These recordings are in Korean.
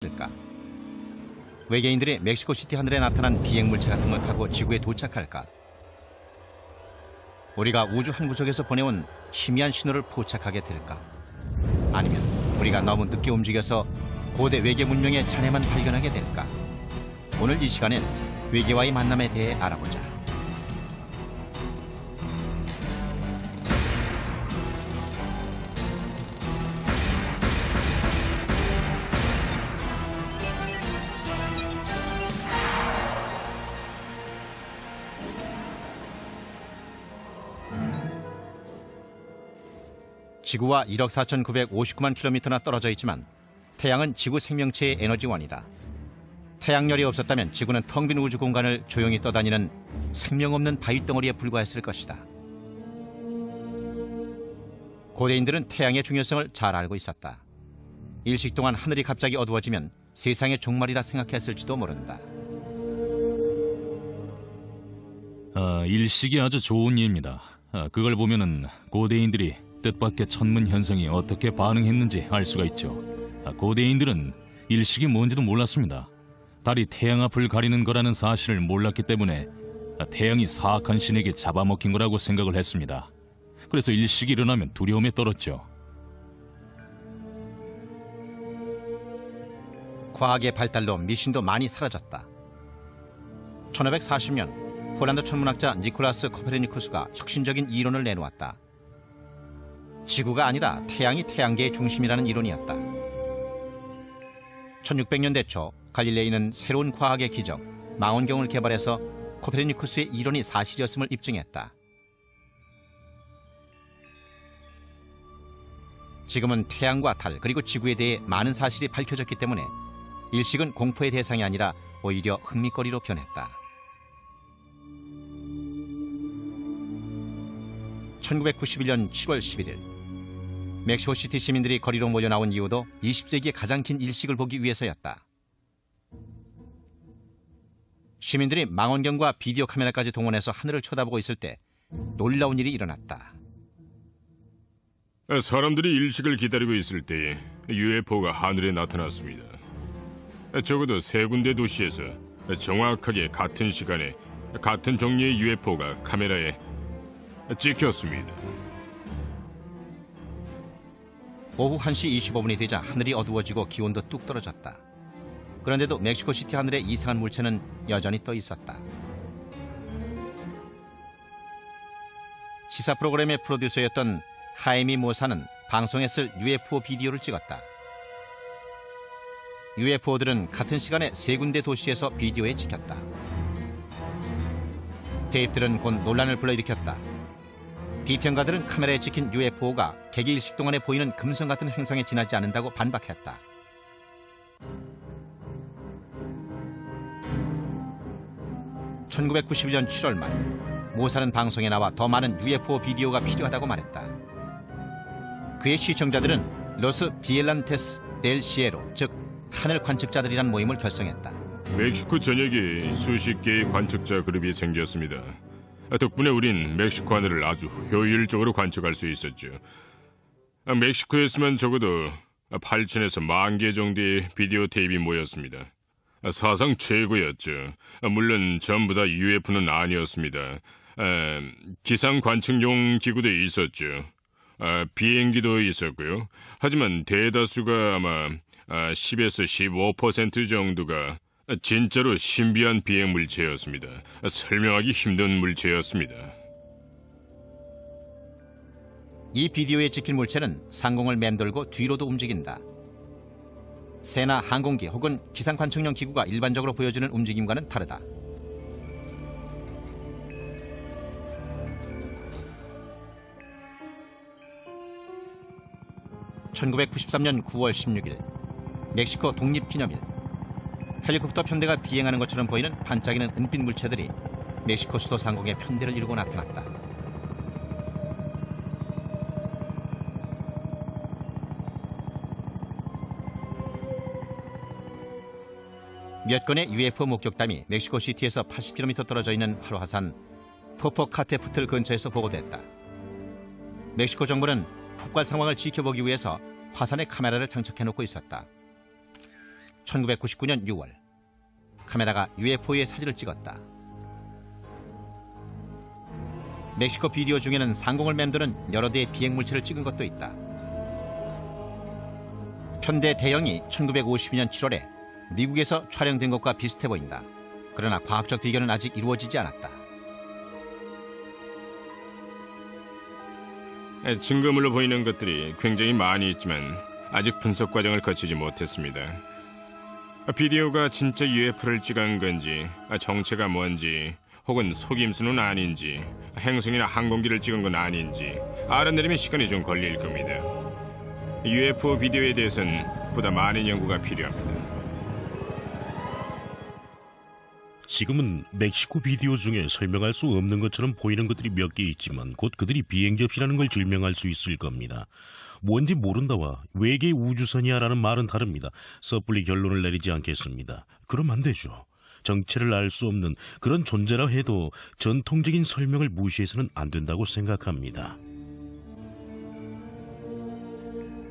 일까? 외계인들이 멕시코시티 하늘에 나타난 비행물체 같은 걸 타고 지구에 도착할까? 우리가 우주 한 구석에서 보내온 희미한 신호를 포착하게 될까? 아니면 우리가 너무 늦게 움직여서 고대 외계 문명의 잔해만 발견하게 될까? 오늘 이 시간엔 외계와의 만남에 대해 알아보자. 지구와 1억 4,959만 킬로미터나 떨어져 있지만 태양은 지구 생명체의 에너지원이다. 태양열이 없었다면 지구는 텅 빈 우주 공간을 조용히 떠다니는 생명 없는 바위덩어리에 불과했을 것이다. 고대인들은 태양의 중요성을 잘 알고 있었다. 일식 동안 하늘이 갑자기 어두워지면 세상의 종말이라 생각했을지도 모른다. 일식이 아주 좋은 예입니다. 그걸 보면은 고대인들이 뜻밖의 천문 현상이 어떻게 반응했는지 알 수가 있죠. 고대인들은 일식이 뭔지도 몰랐습니다. 달이 태양 앞을 가리는 거라는 사실을 몰랐기 때문에 태양이 사악한 신에게 잡아먹힌 거라고 생각을 했습니다. 그래서 일식이 일어나면 두려움에 떨었죠. 과학의 발달로 미신도 많이 사라졌다. 1540년 폴란드 천문학자 니콜라스 코페르니쿠스가 혁신적인 이론을 내놓았다. 지구가 아니라 태양이 태양계의 중심이라는 이론이었다. 1600년대 초 갈릴레이는 새로운 과학의 기적, 망원경을 개발해서 코페르니쿠스의 이론이 사실이었음을 입증했다. 지금은 태양과 달 그리고 지구에 대해 많은 사실이 밝혀졌기 때문에 일식은 공포의 대상이 아니라 오히려 흥미거리로 변했다. 1991년 7월 11일 멕시코시티 시민들이 거리로 몰려 나온 이유도 20세기의 가장 긴 일식을 보기 위해서였다. 시민들이 망원경과 비디오 카메라까지 동원해서 하늘을 쳐다보고 있을 때 놀라운 일이 일어났다. 사람들이 일식을 기다리고 있을 때 UFO가 하늘에 나타났습니다. 적어도 세 군데 도시에서 정확하게 같은 시간에 같은 종류의 UFO가 카메라에 찍혔습니다. 오후 1시 25분이 되자 하늘이 어두워지고 기온도 뚝 떨어졌다. 그런데도 멕시코시티 하늘에 이상한 물체는 여전히 떠 있었다. 시사 프로그램의 프로듀서였던 하이미 모사는 방송에 쓸 UFO 비디오를 찍었다. UFO들은 같은 시간에 세 군데 도시에서 비디오에 찍혔다. 테이프들은 곧 논란을 불러일으켰다. 비평가들은 카메라에 찍힌 UFO가 개기 일식 동안에 보이는 금성 같은 행성에 지나지 않는다고 반박했다. (1991년 7월) 말 모사는 방송에 나와 더 많은 UFO 비디오가 필요하다고 말했다. 그의 시청자들은 로스 비엘란테스 델 시에로, 즉 하늘 관측자들이란 모임을 결성했다. 멕시코 전역에 수십 개의 관측자 그룹이 생겼습니다. 덕분에 우린 멕시코 하늘을 아주 효율적으로 관측할 수 있었죠. 멕시코에서만 적어도 8,000에서 10,000개 정도의 비디오 테이프가 모였습니다. 사상 최고였죠. 물론 전부 다 UFO는 아니었습니다. 기상 관측용 기구도 있었죠. 비행기도 있었고요. 하지만 대다수가 아마 10에서 15% 정도가 진짜로 신비한 비행 물체였습니다. 설명하기 힘든 물체였습니다. 이 비디오에 찍힌 물체는 상공을 맴돌고 뒤로도 움직인다. 새나 항공기 혹은 기상 관측용 기구가 일반적으로 보여주는 움직임과는 다르다. (1993년 9월 16일) 멕시코 독립기념일. 헬리콥터 편대가 비행하는 것처럼 보이는 반짝이는 은빛 물체들이 멕시코 수도 상공에 편대를 이루고 나타났다. 몇 건의 UFO 목격담이 멕시코시티에서 80km 떨어져 있는 활화산 포포카테푸틀 근처에서 보고됐다. 멕시코 정부는 폭발 상황을 지켜보기 위해서 화산에 카메라를 장착해놓고 있었다. 1999년 6월 카메라가 UFO의 사진을 찍었다. 멕시코 비디오 중에는 상공을 맴도는 여러 대의 비행 물체를 찍은 것도 있다. 편대 대형이 1952년 7월에 미국에서 촬영된 것과 비슷해 보인다. 그러나 과학적 비교는 아직 이루어지지 않았다. 증거물로 보이는 것들이 굉장히 많이 있지만 아직 분석 과정을 거치지 못했습니다. 비디오가 진짜 UFO를 찍은 건지, 정체가 뭔지, 혹은 속임수는 아닌지, 행성이나 항공기를 찍은 건 아닌지 알아내려면 시간이 좀 걸릴 겁니다. UFO 비디오에 대해서는 보다 많은 연구가 필요합니다. 지금은 멕시코 비디오 중에 설명할 수 없는 것처럼 보이는 것들이 몇 개 있지만 곧 그들이 비행 접시라는 걸 증명할 수 있을 겁니다. 뭔지 모른다와 외계 우주선이야 라는 말은 다릅니다. 섣불리 결론을 내리지 않겠습니다. 그럼 안 되죠. 정체를 알 수 없는 그런 존재라 해도 전통적인 설명을 무시해서는 안 된다고 생각합니다.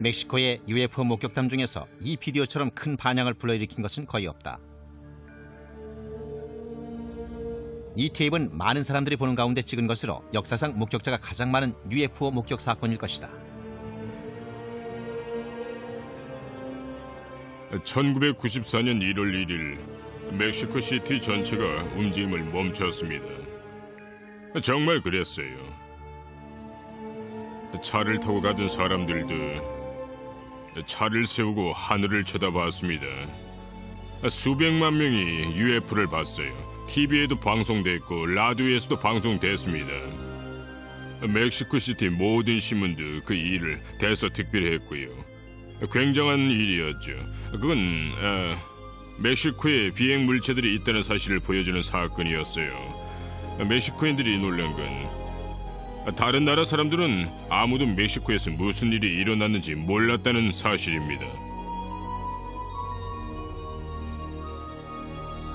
멕시코의 UFO 목격담 중에서 이 비디오처럼 큰 반향을 불러일으킨 것은 거의 없다. 이 테이프는 많은 사람들이 보는 가운데 찍은 것으로 역사상 목격자가 가장 많은 UFO 목격 사건일 것이다. 1994년 1월 1일 멕시코 시티 전체가 움직임을 멈췄습니다. 정말 그랬어요. 차를 타고 가던 사람들도 차를 세우고 하늘을 쳐다봤습니다. 수백만 명이 UFO를 봤어요. TV에도 방송됐고 라디오에서도 방송됐습니다. 멕시코시티 모든 신문도 그 일을 대서특필했고요. 굉장한 일이었죠. 그건 멕시코에 비행 물체들이 있다는 사실을 보여주는 사건이었어요. 멕시코인들이 놀란 건 다른 나라 사람들은 아무도 멕시코에서 무슨 일이 일어났는지 몰랐다는 사실입니다.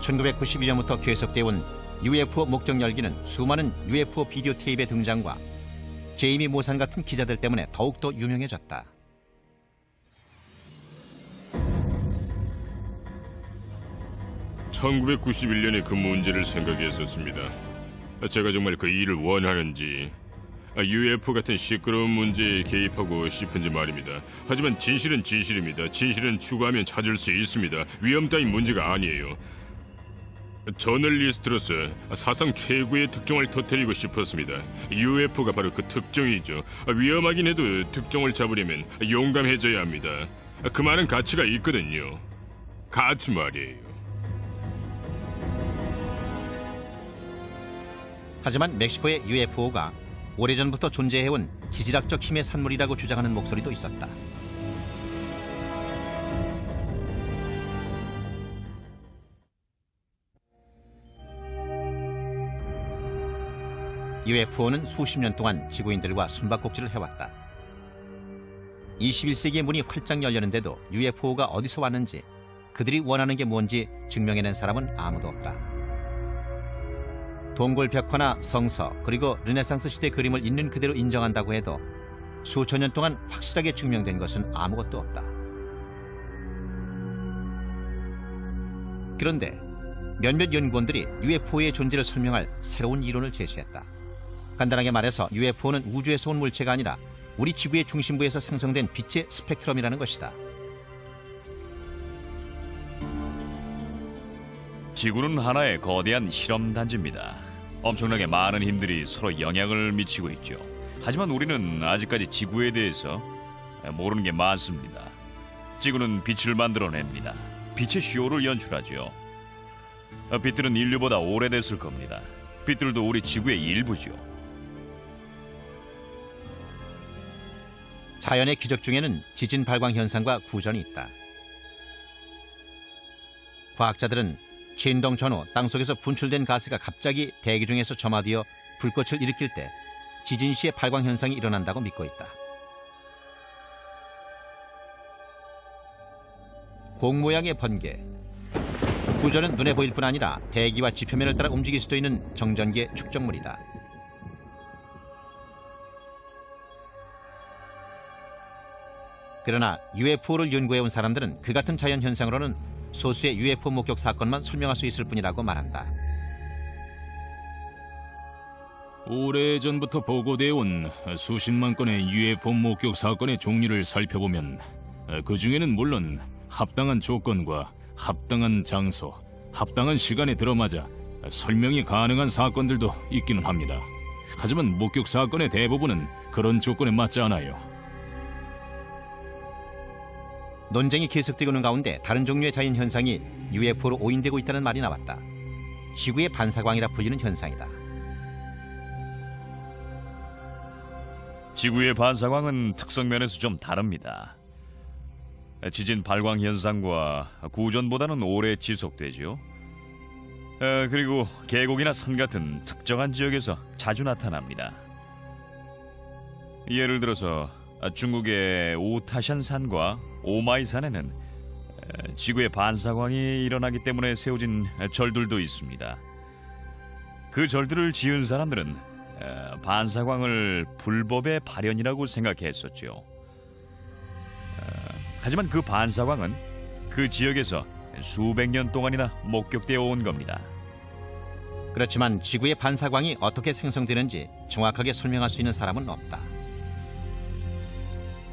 1992년부터 계속되어 온 UFO 목격 열기는 수많은 UFO 비디오 테이프의 등장과 제이미 모산 같은 기자들 때문에 더욱더 유명해졌다. (1991년에) 그 문제를 생각했었습니다. 제가 정말 그 일을 원하는지, UFO 같은 시끄러운 문제에 개입하고 싶은지 말입니다. 하지만 진실은 진실입니다. 진실은 추구하면 찾을 수 있습니다. 위험 따윈 문제가 아니에요. 저널리스트로서 사상 최고의 특종을 터뜨리고 싶었습니다. UFO가 바로 그 특종이죠. 위험하긴 해도 특종을 잡으려면 용감해져야 합니다. 그 많은 가치가 있거든요. 가치 말이에요. 하지만 멕시코의 UFO가 오래전부터 존재해온 지질학적 힘의 산물이라고 주장하는 목소리도 있었다. UFO는 수십 년 동안 지구인들과 숨바꼭질을 해왔다. 21세기의 문이 활짝 열렸는데도 UFO가 어디서 왔는지, 그들이 원하는 게 뭔지 증명해낸 사람은 아무도 없다. 동굴 벽화나 성서, 그리고 르네상스 시대 그림을 있는 그대로 인정한다고 해도 수천 년 동안 확실하게 증명된 것은 아무것도 없다. 그런데 몇몇 연구원들이 UFO의 존재를 설명할 새로운 이론을 제시했다. 간단하게 말해서 UFO는 우주에서 온 물체가 아니라 우리 지구의 중심부에서 생성된 빛의 스펙트럼이라는 것이다. 지구는 하나의 거대한 실험단지입니다. 엄청나게 많은 힘들이 서로 영향을 미치고 있죠. 하지만 우리는 아직까지 지구에 대해서 모르는 게 많습니다. 지구는 빛을 만들어냅니다. 빛의 쇼를 연출하죠. 빛들은 인류보다 오래됐을 겁니다. 빛들도 우리 지구의 일부죠. 자연의 기적 중에는 지진 발광 현상과 구전이 있다. 과학자들은 진동 전후 땅속에서 분출된 가스가 갑자기 대기 중에서 점화되어 불꽃을 일으킬 때 지진 시의 발광 현상이 일어난다고 믿고 있다. 공 모양의 번개. 구전은 눈에 보일 뿐 아니라 대기와 지표면을 따라 움직일 수도 있는 정전기의 축적물이다. 그러나 UFO를 연구해온 사람들은 그 같은 자연현상으로는 소수의 UFO 목격 사건만 설명할 수 있을 뿐이라고 말한다. 오래전부터 보고되어 온 수십만 건의 UFO 목격 사건의 종류를 살펴보면 그 중에는 물론 합당한 조건과 합당한 장소, 합당한 시간에 들어맞아 설명이 가능한 사건들도 있기는 합니다. 하지만 목격 사건의 대부분은 그런 조건에 맞지 않아요. 논쟁이 계속되고 있는 가운데 다른 종류의 자연현상이 UFO로 오인되고 있다는 말이 나왔다. 지구의 반사광이라 불리는 현상이다. 지구의 반사광은 특성 면에서 좀 다릅니다. 지진 발광 현상과 구전보다는 오래 지속되죠. 그리고 계곡이나 산 같은 특정한 지역에서 자주 나타납니다. 예를 들어서 중국의 우타샨산과 오마이산에는 지구의 반사광이 일어나기 때문에 세워진 절들도 있습니다. 그 절들을 지은 사람들은 반사광을 불법의 발현이라고 생각했었죠. 하지만 그 반사광은 그 지역에서 수백 년 동안이나 목격되어 온 겁니다. 그렇지만 지구의 반사광이 어떻게 생성되는지 정확하게 설명할 수 있는 사람은 없다.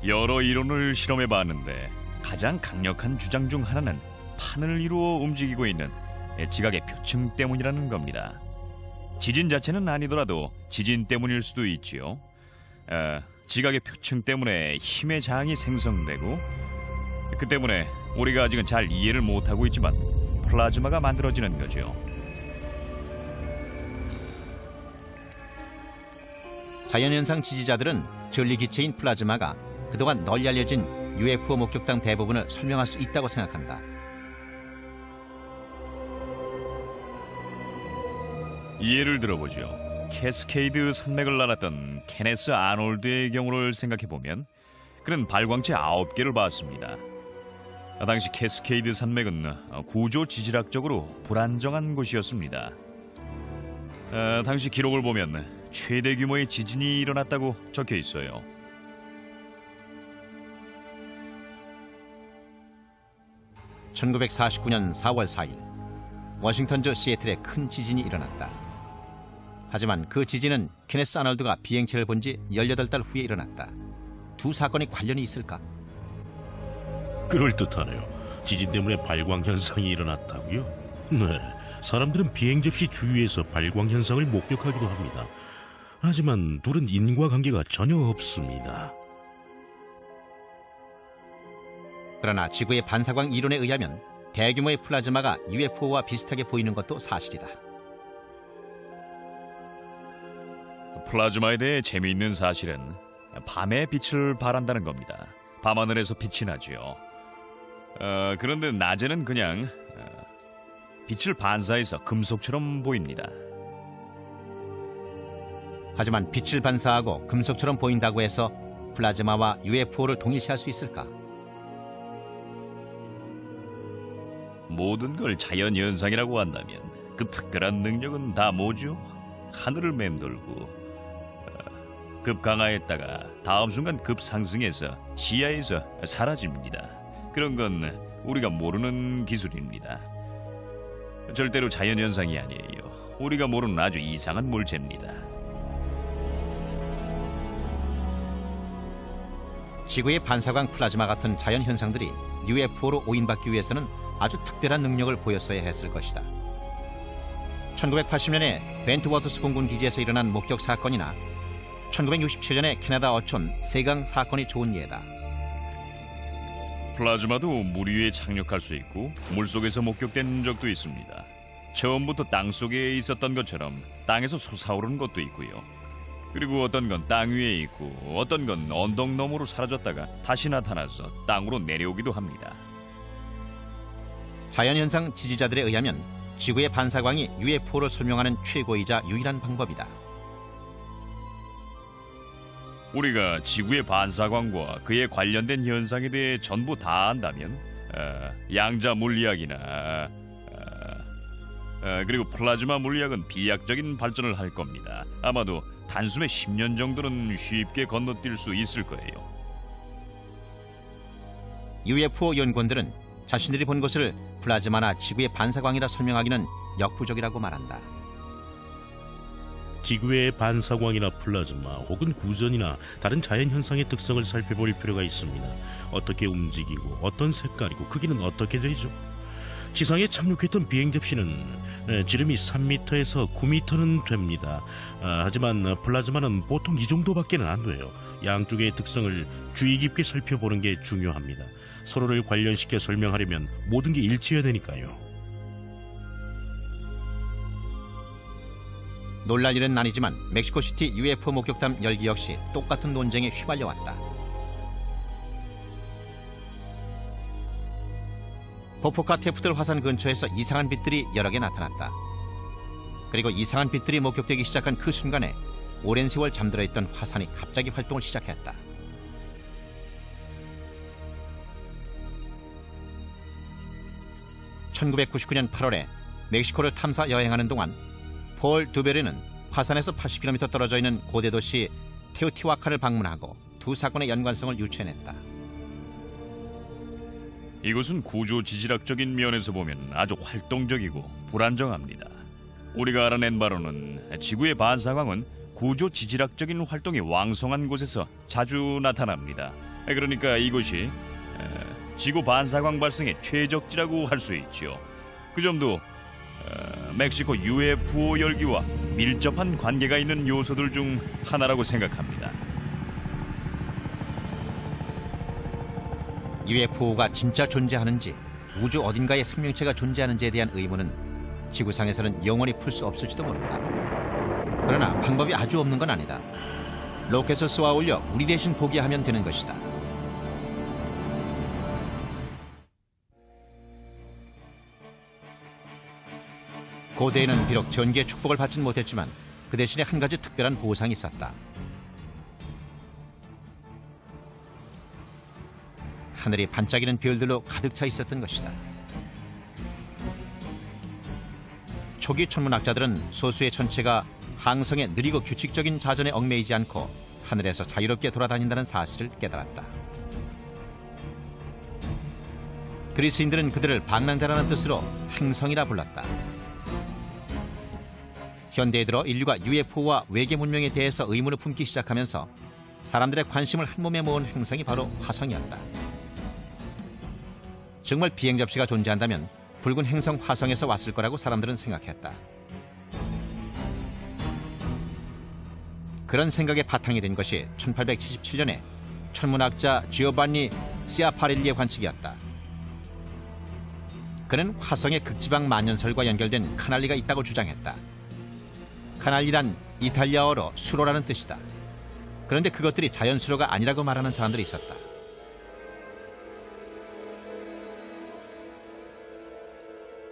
여러 이론을 실험해 봤는데 가장 강력한 주장 중 하나는 판을 이루어 움직이고 있는 지각의 표층 때문이라는 겁니다. 지진 자체는 아니더라도 지진 때문일 수도 있지요. 지각의 표층 때문에 힘의 장이 생성되고 그 때문에 우리가 아직은 잘 이해를 못하고 있지만 플라즈마가 만들어지는 거죠. 자연현상 지지자들은 전리기체인 플라즈마가 그동안 널리 알려진 UFO 목격담 대부분을 설명할 수 있다고 생각한다. 예를 들어보죠. 캐스케이드 산맥을 날았던 케네스 아놀드의 경우를 생각해보면 그는 발광체 9개를 봤습니다. 당시 캐스케이드 산맥은 구조 지질학적으로 불안정한 곳이었습니다. 당시 기록을 보면 최대 규모의 지진이 일어났다고 적혀 있어요. (1949년 4월 4일) 워싱턴주 시애틀에 큰 지진이 일어났다. 하지만 그 지진은 케네스 아놀드가 비행체를 본 지 18달 후에 일어났다. 두 사건이 관련이 있을까? 그럴듯하네요. 지진 때문에 발광 현상이 일어났다고요? 네, 사람들은 비행 접시 주위에서 발광 현상을 목격하기도 합니다. 하지만 둘은 인과관계가 전혀 없습니다. 그러나 지구의 반사광 이론에 의하면 대규모의 플라즈마가 UFO와 비슷하게 보이는 것도 사실이다. 플라즈마에 대해 재미있는 사실은 밤에 빛을 발한다는 겁니다. 밤하늘에서 빛이 나죠. 그런데 낮에는 그냥 빛을 반사해서 금속처럼 보입니다. 하지만 빛을 반사하고 금속처럼 보인다고 해서 플라즈마와 UFO를 동일시할 수 있을까? 모든 걸 자연현상이라고 한다면 그 특별한 능력은 다 뭐죠? 하늘을 맴돌고 급 강하했다가 다음 순간 급 상승해서 시야에서 사라집니다. 그런 건 우리가 모르는 기술입니다. 절대로 자연현상이 아니에요. 우리가 모르는 아주 이상한 물체입니다. 지구의 반사광 플라즈마 같은 자연현상들이 UFO로 오인받기 위해서는 아주 특별한 능력을 보였어야 했을 것이다. 1980년에 벤트워터스 공군 기지에서 일어난 목격 사건이나 1967년에 캐나다 어촌 세강 사건이 좋은 예다. 플라즈마도 물 위에 착륙할 수 있고 물속에서 목격된 적도 있습니다. 처음부터 땅속에 있었던 것처럼 땅에서 솟아오르는 것도 있고요. 그리고 어떤 건 땅 위에 있고 어떤 건 언덕 너머로 사라졌다가 다시 나타나서 땅으로 내려오기도 합니다. 자연현상 지지자들에 의하면 지구의 반사광이 UFO를 설명하는 최고이자 유일한 방법이다. 우리가 지구의 반사광과 그에 관련된 현상에 대해 전부 다 안다면 양자 물리학이나 그리고 플라즈마 물리학은 비약적인 발전을 할 겁니다. 아마도 단숨에 10년 정도는 쉽게 건너뛸 수 있을 거예요. UFO 연구원들은 자신들이 본 것을 플라즈마나 지구의 반사광이라 설명하기는 역부족이라고 말한다. 지구의 반사광이나 플라즈마 혹은 구전이나 다른 자연현상의 특성을 살펴볼 필요가 있습니다. 어떻게 움직이고 어떤 색깔이고 크기는 어떻게 되죠? 지상에 착륙했던 비행 접시는 지름이 3m에서 9m는 됩니다. 하지만 플라즈마는 보통 이 정도밖에는 안 돼요. 양쪽의 특성을 주의 깊게 살펴보는 게 중요합니다. 서로를 관련시켜 설명하려면 모든 게 일치해야 되니까요. 놀랄 일은 아니지만 멕시코시티 UFO 목격담 열기 역시 똑같은 논쟁에 휘말려왔다. 포포카 테프들 화산 근처에서 이상한 빛들이 여러 개 나타났다. 그리고 이상한 빛들이 목격되기 시작한 그 순간에 오랜 세월 잠들어 있던 화산이 갑자기 활동을 시작했다. (1999년 8월에) 멕시코를 탐사 여행하는 동안 폴 두베르는 화산에서 80km 떨어져 있는 고대 도시 테오티와칸을 방문하고 두 사건의 연관성을 유추해냈다. 이곳은 구조 지질학적인 면에서 보면 아주 활동적이고 불안정합니다. 우리가 알아낸 바로는 지구의 반사광은 구조 지질학적인 활동이 왕성한 곳에서 자주 나타납니다. 그러니까 이곳이 지구 반사광 발생의 최적지라고 할 수 있죠. 그 점도 멕시코 UFO 열기와 밀접한 관계가 있는 요소들 중 하나라고 생각합니다. UFO가 진짜 존재하는지 우주 어딘가에 생명체가 존재하는지에 대한 의문은 지구상에서는 영원히 풀 수 없을지도 모른다. 그러나 방법이 아주 없는 건 아니다. 로켓을 쏘아 올려 우리 대신 보게 하면 되는 것이다. 고대에는 비록 전기의 축복을 받진 못했지만 그 대신에 한 가지 특별한 보상이 있었다. 하늘이 반짝이는 별들로 가득 차 있었던 것이다. 초기 천문학자들은 소수의 천체가 항성의 느리고 규칙적인 자전에 얽매이지 않고 하늘에서 자유롭게 돌아다닌다는 사실을 깨달았다. 그리스인들은 그들을 방랑자라는 뜻으로 행성이라 불렀다. 현대에 들어 인류가 UFO와 외계 문명에 대해서 의문을 품기 시작하면서 사람들의 관심을 한몸에 모은 행성이 바로 화성이었다. 정말 비행 접시가 존재한다면 붉은 행성 화성에서 왔을 거라고 사람들은 생각했다. 그런 생각에 바탕이 된 것이 1877년에 천문학자 지오반니 시아파렐리의 관측이었다. 그는 화성의 극지방 만년설과 연결된 카날리가 있다고 주장했다. 카날리란 이탈리아어로 수로라는 뜻이다. 그런데 그것들이 자연수로가 아니라고 말하는 사람들이 있었다.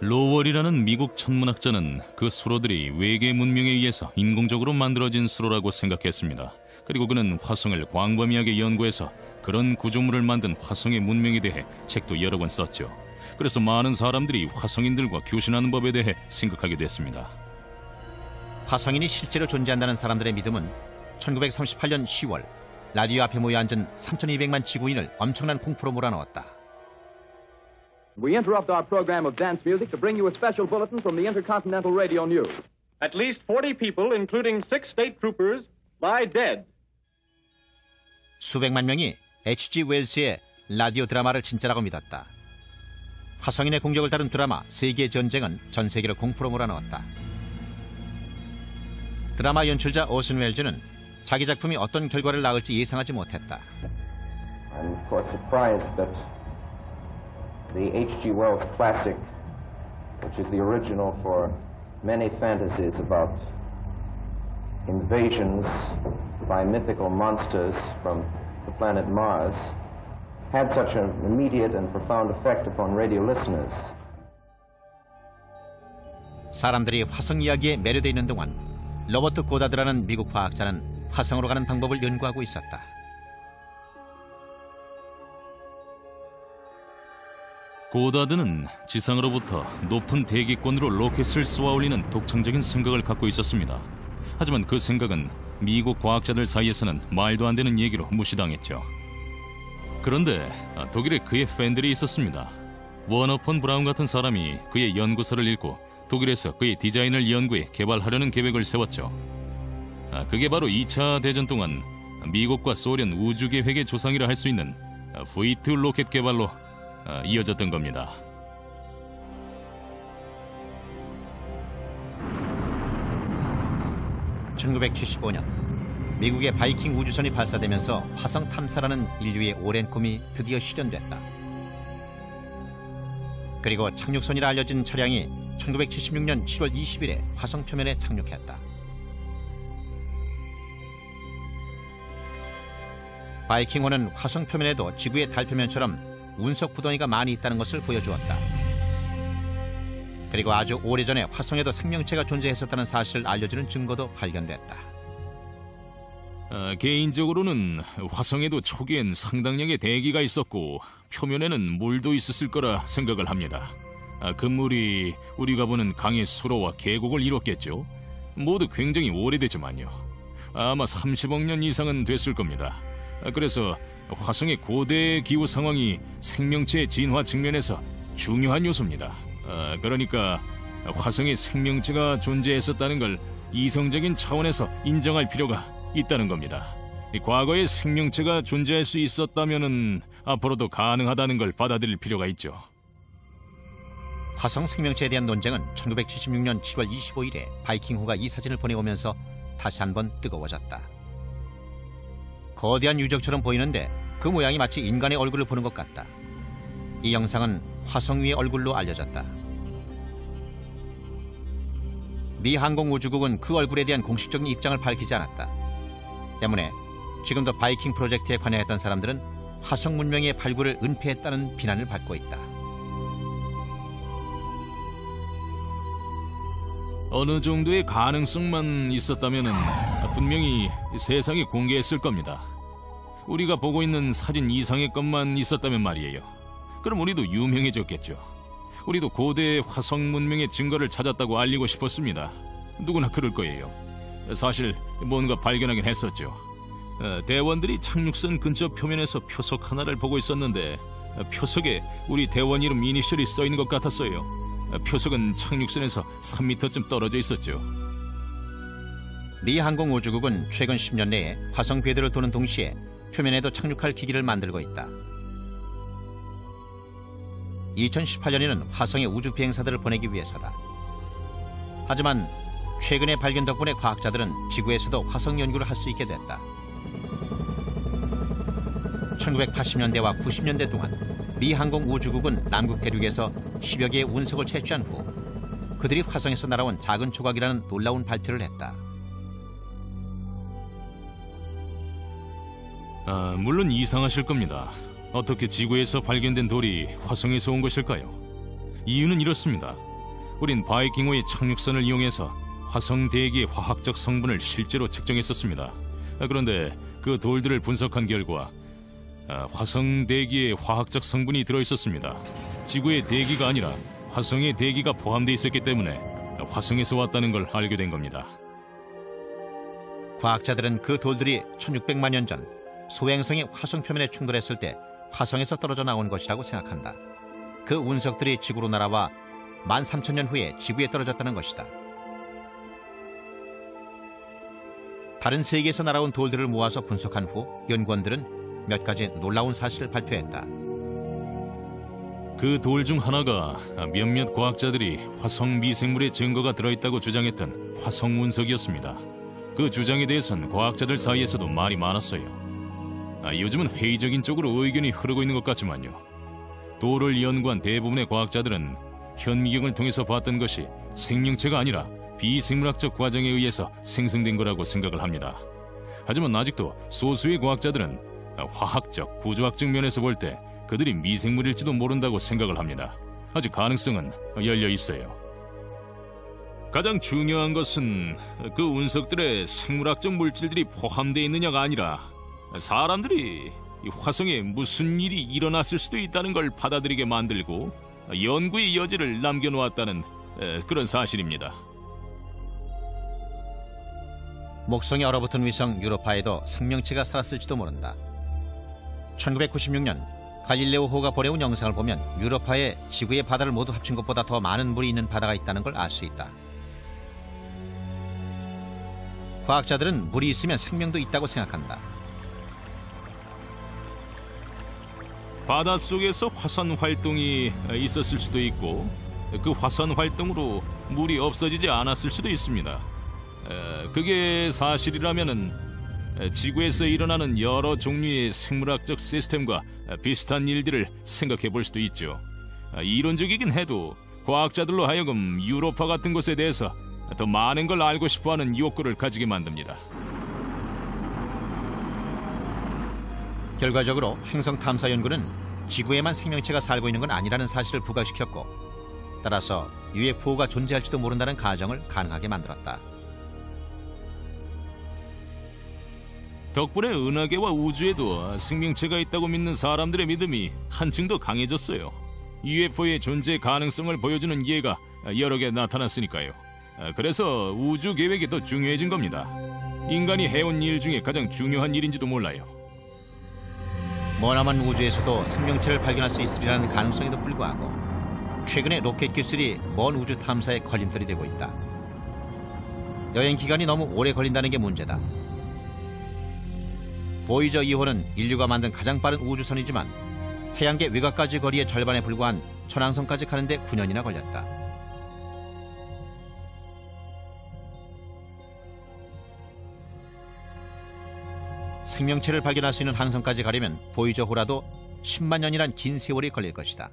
로월이라는 미국 천문학자는 그 수로들이 외계 문명에 의해서 인공적으로 만들어진 수로라고 생각했습니다. 그리고 그는 화성을 광범위하게 연구해서 그런 구조물을 만든 화성의 문명에 대해 책도 여러 권 썼죠. 그래서 많은 사람들이 화성인들과 교신하는 법에 대해 생각하게 됐습니다. 화성인이 실제로 존재한다는 사람들의 믿음은 1938년 10월 라디오 앞에 모여 앉은 3,200만 지구인을 엄청난 공포로 몰아넣었다. We interrupt our program of dance music to bring you a special bulletin from the Intercontinental Radio News. At least 40 people, including 6 state troopers, lie dead. 수백만 명이 H.G. 웰스의 라디오 드라마를 진짜라고 믿었다. 화성인의 공격을 다룬 드라마 세계의 전쟁은 전 세계를 공포로 몰아넣었다. 드라마 연출자 오슨 웰즈는 자기 작품이 어떤 결과를 낳을지 예상하지 못했다. I'm quite surprised that the H.G. Wells classic, which is the original for many fantasies about invasions by mythical monsters from the planet Mars, had such an immediate and profound effect upon radio listeners. 사람들이 화성 이야기에 매료돼 있는 동안 로버트 고다드라는 미국 과학자는 화성으로 가는 방법을 연구하고 있었다. 고다드는 지상으로부터 높은 대기권으로 로켓을 쏘아 올리는 독창적인 생각을 갖고 있었습니다. 하지만 그 생각은 미국 과학자들 사이에서는 말도 안 되는 얘기로 무시당했죠. 그런데 독일에 그의 팬들이 있었습니다. 워너 폰 브라운 같은 사람이 그의 연구서를 읽고 독일에서 그의 디자인을 연구해 개발하려는 계획을 세웠죠. 그게 바로 2차 대전 동안 미국과 소련 우주계획의 조상이라 할 수 있는 V2 로켓 개발로 이어졌던 겁니다. (1975년) 미국의 바이킹 우주선이 발사되면서 화성 탐사라는 인류의 오랜 꿈이 드디어 실현됐다. 그리고 착륙선이라 알려진 차량이 1976년 7월 20일에 화성 표면에 착륙했다. 바이킹1은 화성 표면에도 지구의 달 표면처럼 운석 구덩이가 많이 있다는 것을 보여주었다. 그리고 아주 오래전에 화성에도 생명체가 존재했었다는 사실을 알려주는 증거도 발견됐다. 개인적으로는 화성에도 초기엔 상당량의 대기가 있었고 표면에는 물도 있었을 거라 생각을 합니다. 그 물이 우리가 보는 강의 수로와 계곡을 이뤘겠죠. 모두 굉장히 오래되지만요. 아마 30억 년 이상은 됐을 겁니다. 그래서 화성의 고대 기후 상황이 생명체의 진화 측면에서 중요한 요소입니다. 그러니까 화성에 생명체가 존재했었다는 걸 이성적인 차원에서 인정할 필요가 있다는 겁니다. 과거에 생명체가 존재할 수 있었다면은 앞으로도 가능하다는 걸 받아들일 필요가 있죠. 화성 생명체에 대한 논쟁은 1976년 7월 25일에 바이킹호가 이 사진을 보내오면서 다시 한번 뜨거워졌다. 거대한 유적처럼 보이는데 그 모양이 마치 인간의 얼굴을 보는 것 같다. 이 영상은 화성 위의 얼굴로 알려졌다. 미 항공우주국은 그 얼굴에 대한 공식적인 입장을 밝히지 않았다. 때문에 지금도 바이킹 프로젝트에 관여했던 사람들은 화성 문명의 발굴을 은폐했다는 비난을 받고 있다. 어느 정도의 가능성만 있었다면은 분명히 세상에 공개했을 겁니다. 우리가 보고 있는 사진 이상의 것만 있었다면 말이에요. 그럼 우리도 유명해졌겠죠. 우리도 고대 화성 문명의 증거를 찾았다고 알리고 싶었습니다. 누구나 그럴 거예요. 사실 뭔가 발견하긴 했었죠. 대원들이 착륙선 근처 표면에서 표석 하나를 보고 있었는데 표석에 우리 대원 이름 이니셜이 써 있는 것 같았어요. 표석은 착륙선에서 3m쯤 떨어져 있었죠. 미 항공우주국은 최근 10년 내에 화성 궤도를 도는 동시에 표면에도 착륙할 기기를 만들고 있다. 2018년에는 화성에 우주 비행사들을 보내기 위해서다. 하지만 최근의 발견 덕분에 과학자들은 지구에서도 화성 연구를 할 수 있게 됐다. 1980년대와 90년대 동안 미 항공우주국은 남극 대륙에서 10여 개의 운석을 채취한 후 그들이 화성에서 날아온 작은 조각이라는 놀라운 발표를 했다. 물론 이상하실 겁니다. 어떻게 지구에서 발견된 돌이 화성에서 온 것일까요? 이유는 이렇습니다. 우린 바이킹호의 착륙선을 이용해서 화성 대기의 화학적 성분을 실제로 측정했었습니다. 그런데 그 돌들을 분석한 결과 화성 대기에 화학적 성분이 들어있었습니다. 지구의 대기가 아니라 화성의 대기가 포함되어 있었기 때문에 화성에서 왔다는 걸 알게 된 겁니다. 과학자들은 그 돌들이 1600만 년 전 소행성이 화성 표면에 충돌했을 때 화성에서 떨어져 나온 것이라고 생각한다. 그 운석들이 지구로 날아와 13,000년 후에 지구에 떨어졌다는 것이다. 다른 세계에서 날아온 돌들을 모아서 분석한 후 연구원들은 몇 가지 놀라운 사실을 발표했다. 그 돌 중 하나가 몇몇 과학자들이 화성 미생물의 증거가 들어있다고 주장했던 화성 운석이었습니다. 그 주장에 대해선 과학자들 사이에서도 말이 많았어요. 요즘은 회의적인 쪽으로 의견이 흐르고 있는 것 같지만요. 돌을 연구한 대부분의 과학자들은 현미경을 통해서 봤던 것이 생명체가 아니라 비생물학적 과정에 의해서 생성된 거라고 생각을 합니다. 하지만 아직도 소수의 과학자들은 화학적, 구조학적 면에서 볼 때 그들이 미생물일지도 모른다고 생각을 합니다. 아직 가능성은 열려 있어요. 가장 중요한 것은 그 운석들에 생물학적 물질들이 포함되어 있느냐가 아니라 사람들이 화성에 무슨 일이 일어났을 수도 있다는 걸 받아들이게 만들고 연구의 여지를 남겨놓았다는 그런 사실입니다. 목성에 얼어붙은 위성 유로파에도 생명체가 살았을지도 모른다. 1996년 갈릴레오호가 보내온 영상을 보면 유럽파에 지구의 바다를 모두 합친 것보다 더 많은 물이 있는 바다가 있다는 걸 알 수 있다. 과학자들은 물이 있으면 생명도 있다고 생각한다. 바닷속에서 화산 활동이 있었을 수도 있고 그 화산 활동으로 물이 없어지지 않았을 수도 있습니다. 그게 사실이라면은 지구에서 일어나는 여러 종류의 생물학적 시스템과 비슷한 일들을 생각해 볼 수도 있죠. 이론적이긴 해도 과학자들로 하여금 유로파 같은 곳에 대해서 더 많은 걸 알고 싶어하는 욕구를 가지게 만듭니다. 결과적으로 행성 탐사 연구는 지구에만 생명체가 살고 있는 건 아니라는 사실을 부각시켰고, 따라서 UFO가 존재할지도 모른다는 가정을 가능하게 만들었다. 덕분에 은하계와 우주에도 생명체가 있다고 믿는 사람들의 믿음이 한층 더 강해졌어요. UFO의 존재 가능성을 보여주는 예가 여러 개 나타났으니까요. 그래서 우주 계획이 더 중요해진 겁니다. 인간이 해온 일 중에 가장 중요한 일인지도 몰라요. 머나먼 우주에서도 생명체를 발견할 수 있으리라는 가능성에도 불구하고 최근에 로켓 기술이 먼 우주 탐사에 걸림돌이 되고 있다. 여행 기간이 너무 오래 걸린다는 게 문제다. 보이저 2호는 인류가 만든 가장 빠른 우주선이지만 태양계 외곽까지 거리의 절반에 불과한 천왕성까지 가는데 9년이나 걸렸다. 생명체를 발견할 수 있는 항성까지 가려면 보이저호라도 10만 년이란 긴 세월이 걸릴 것이다.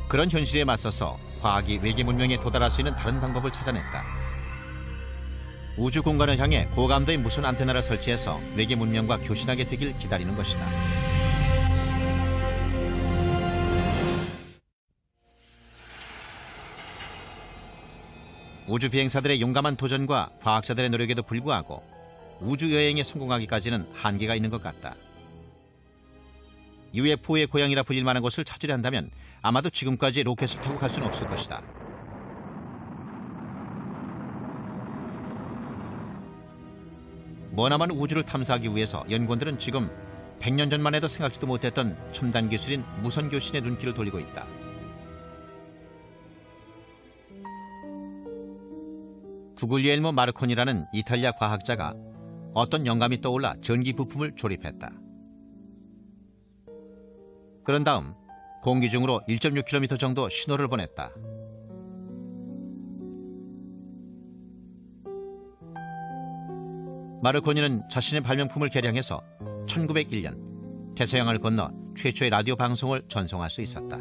그런 현실에 맞서서 과학이 외계 문명에 도달할 수 있는 다른 방법을 찾아냈다. 우주 공간을 향해 고감도의 무선 안테나를 설치해서 외계 문명과 교신하게 되길 기다리는 것이다. 우주 비행사들의 용감한 도전과 과학자들의 노력에도 불구하고 우주 여행에 성공하기까지는 한계가 있는 것 같다. UFO의 고향이라 불릴 만한 곳을 찾으려 한다면 아마도 지금까지 로켓을 타고 갈 수는 없을 것이다. 머나먼 우주를 탐사하기 위해서 연구원들은 지금 100년 전만 해도 생각지도 못했던 첨단 기술인 무선 교신에 눈길을 돌리고 있다. 구글리엘모 마르코니라는 이탈리아 과학자가 어떤 영감이 떠올라 전기 부품을 조립했다. 그런 다음 공기 중으로 1.6km 정도 신호를 보냈다. 마르코니는 자신의 발명품을 개량해서 1901년 대서양을 건너 최초의 라디오 방송을 전송할 수 있었다.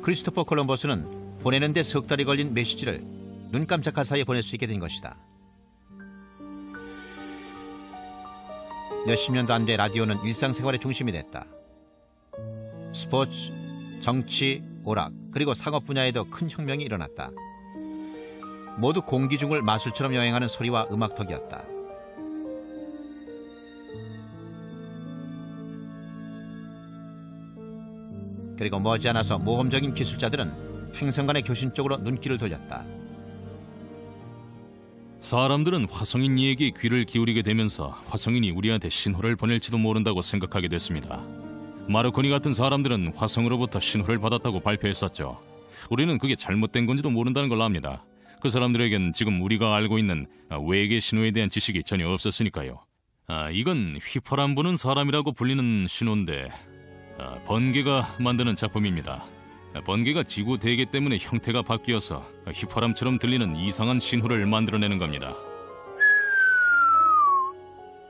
크리스토퍼 콜럼버스는 보내는 데 석 달이 걸린 메시지를 눈 깜짝할 사이에 보낼 수 있게 된 것이다. 몇십 년도 안 돼 라디오는 일상생활의 중심이 됐다. 스포츠, 정치, 오락, 그리고 상업 분야에도 큰 혁명이 일어났다. 모두 공기 중을 마술처럼 여행하는 소리와 음악덕이었다. 그리고 머지않아서 모험적인 기술자들은 행성 간의 교신 쪽으로 눈길을 돌렸다. 사람들은 화성인 얘기에 귀를 기울이게 되면서 화성인이 우리한테 신호를 보낼지도 모른다고 생각하게 됐습니다. 마르코니 같은 사람들은 화성으로부터 신호를 받았다고 발표했었죠. 우리는 그게 잘못된 건지도 모른다는 걸 압니다. 그 사람들에겐 지금 우리가 알고 있는 외계 신호에 대한 지식이 전혀 없었으니까요. 이건 휘파람 부는 사람이라고 불리는 신호인데 번개가 만드는 작품입니다. 번개가 지구 대기 때문에 형태가 바뀌어서 휘파람처럼 들리는 이상한 신호를 만들어내는 겁니다.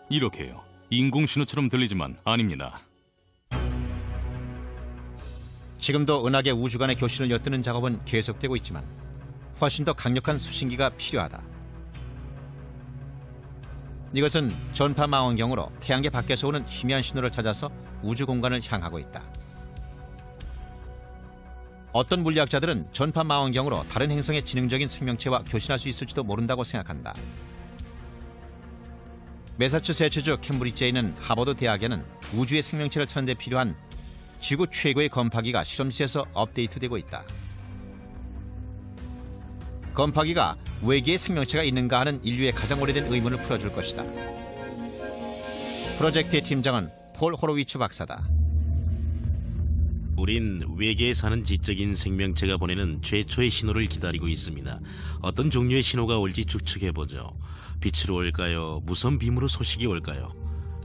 이렇게요. 인공신호처럼 들리지만 아닙니다. 지금도 은하계 우주 간의 교신을 엿드는 작업은 계속되고 있지만 훨씬 더 강력한 수신기가 필요하다. 이것은 전파 망원경으로 태양계 밖에서 오는 희미한 신호를 찾아서 우주 공간을 향하고 있다. 어떤 물리학자들은 전파 망원경으로 다른 행성의 지능적인 생명체와 교신할 수 있을지도 모른다고 생각한다. 매사추세츠주 캠브리지에 있는 하버드 대학에는 우주의 생명체를 찾는 데 필요한 지구 최고의 건파기가 실험실에서 업데이트되고 있다. 건파기가 외계에 생명체가 있는가 하는 인류의 가장 오래된 의문을 풀어줄 것이다. 프로젝트의 팀장은 폴 호로위츠 박사다. 우린 외계에 사는 지적인 생명체가 보내는 최초의 신호를 기다리고 있습니다. 어떤 종류의 신호가 올지 추측해보죠. 빛으로 올까요? 무선 빔으로 소식이 올까요?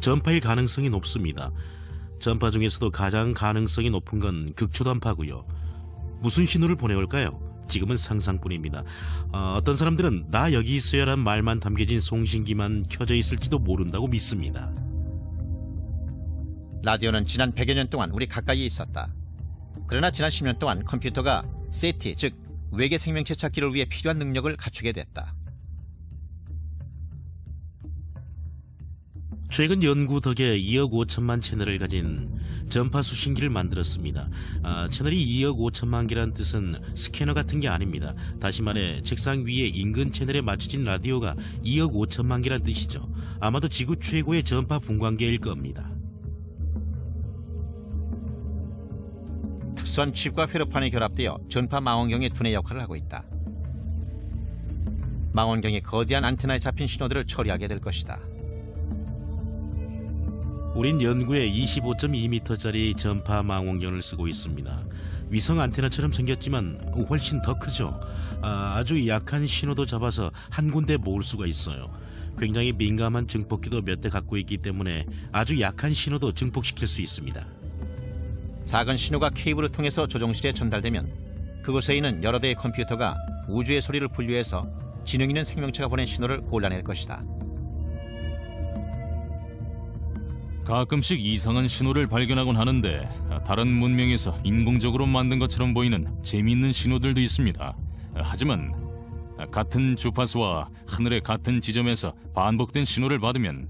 전파일 가능성이 높습니다. 전파 중에서도 가장 가능성이 높은 건 극초단파고요. 무슨 신호를 보내올까요? 지금은 상상뿐입니다. 어떤 사람들은 나 여기 있어요란 말만 담겨진 송신기만 켜져 있을지도 모른다고 믿습니다. 라디오는 지난 100여 년 동안 우리 가까이에 있었다. 그러나 지난 10년 동안 컴퓨터가 세티, 즉 외계 생명체 찾기를 위해 필요한 능력을 갖추게 됐다. 최근 연구 덕에 2억 5천만 채널을 가진 전파 수신기를 만들었습니다. 채널이 2억 5천만 개란 뜻은 스캐너 같은 게 아닙니다. 다시 말해 책상 위에 인근 채널에 맞춰진 라디오가 2억 5천만 개란 뜻이죠. 아마도 지구 최고의 전파 분광계일 겁니다. 특수한 칩과 회로판이 결합되어 전파 망원경의 두뇌 역할을 하고 있다. 망원경의 거대한 안테나에 잡힌 신호들을 처리하게 될 것이다. 우린 연구에 25.2m짜리 전파 망원경을 쓰고 있습니다. 위성 안테나처럼 생겼지만 훨씬 더 크죠. 아주 약한 신호도 잡아서 한 군데 모을 수가 있어요. 굉장히 민감한 증폭기도 몇 대 갖고 있기 때문에 아주 약한 신호도 증폭시킬 수 있습니다. 작은 신호가 케이블을 통해서 조종실에 전달되면 그곳에 있는 여러 대의 컴퓨터가 우주의 소리를 분류해서 지능 있는 생명체가 보낸 신호를 골라낼 것이다. 가끔씩 이상한 신호를 발견하곤 하는데 다른 문명에서 인공적으로 만든 것처럼 보이는 재미있는 신호들도 있습니다. 하지만 같은 주파수와 하늘의 같은 지점에서 반복된 신호를 받으면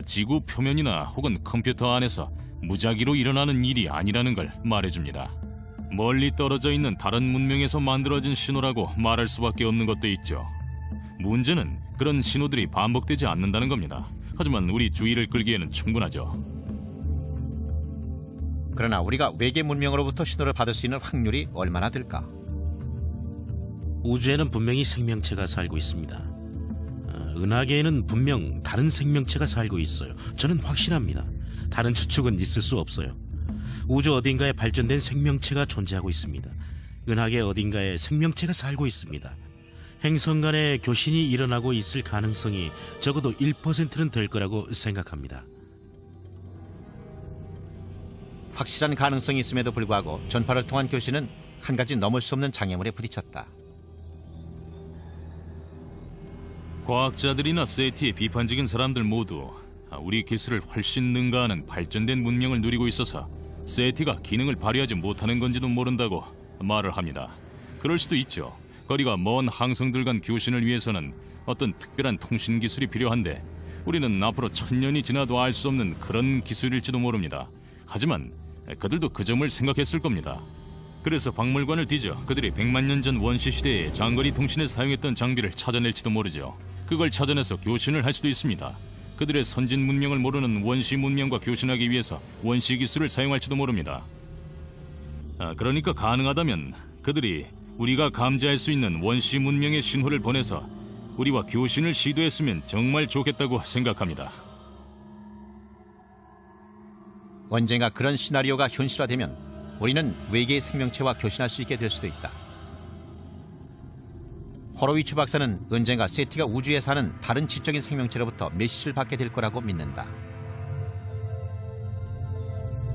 지구 표면이나 혹은 컴퓨터 안에서 무작위로 일어나는 일이 아니라는 걸 말해줍니다. 멀리 떨어져 있는 다른 문명에서 만들어진 신호라고 말할 수밖에 없는 것도 있죠. 문제는 그런 신호들이 반복되지 않는다는 겁니다. 하지만 우리 주의를 끌기에는 충분하죠. 그러나 우리가 외계 문명으로부터 신호를 받을 수 있는 확률이 얼마나 될까? 우주에는 분명히 생명체가 살고 있습니다. 은하계에는 분명 다른 생명체가 살고 있어요. 저는 확실합니다. 다른 추측은 있을 수 없어요. 우주 어딘가에 발전된 생명체가 존재하고 있습니다. 은하계 어딘가에 생명체가 살고 있습니다. 행성 간의 교신이 일어나고 있을 가능성이 적어도 1%는 될 거라고 생각합니다. 확실한 가능성이 있음에도 불구하고 전파를 통한 교신은 한 가지 넘을 수 없는 장애물에 부딪혔다. 과학자들이나 세티의 비판적인 사람들 모두 우리 기술을 훨씬 능가하는 발전된 문명을 누리고 있어서 세티가 기능을 발휘하지 못하는 건지도 모른다고 말을 합니다. 그럴 수도 있죠. 거리가 먼 항성들 간 교신을 위해서는 어떤 특별한 통신 기술이 필요한데 우리는 앞으로 1000년이 지나도 알 수 없는 그런 기술일지도 모릅니다. 하지만 그들도 그 점을 생각했을 겁니다. 그래서 박물관을 뒤져 그들이 100만 년 전 원시 시대에 장거리 통신에 사용했던 장비를 찾아낼지도 모르죠. 그걸 찾아내서 교신을 할 수도 있습니다. 그들의 선진 문명을 모르는 원시 문명과 교신하기 위해서 원시 기술을 사용할지도 모릅니다. 그러니까 가능하다면 그들이 우리가 감지할 수 있는 원시 문명의 신호를 보내서 우리와 교신을 시도했으면 정말 좋겠다고 생각합니다. 언젠가 그런 시나리오가 현실화되면 우리는 외계의 생명체와 교신할 수 있게 될 수도 있다. 호로위츠 박사는 언젠가 세티가 우주에 사는 다른 지적인 생명체로부터 메시지를 받게 될 거라고 믿는다.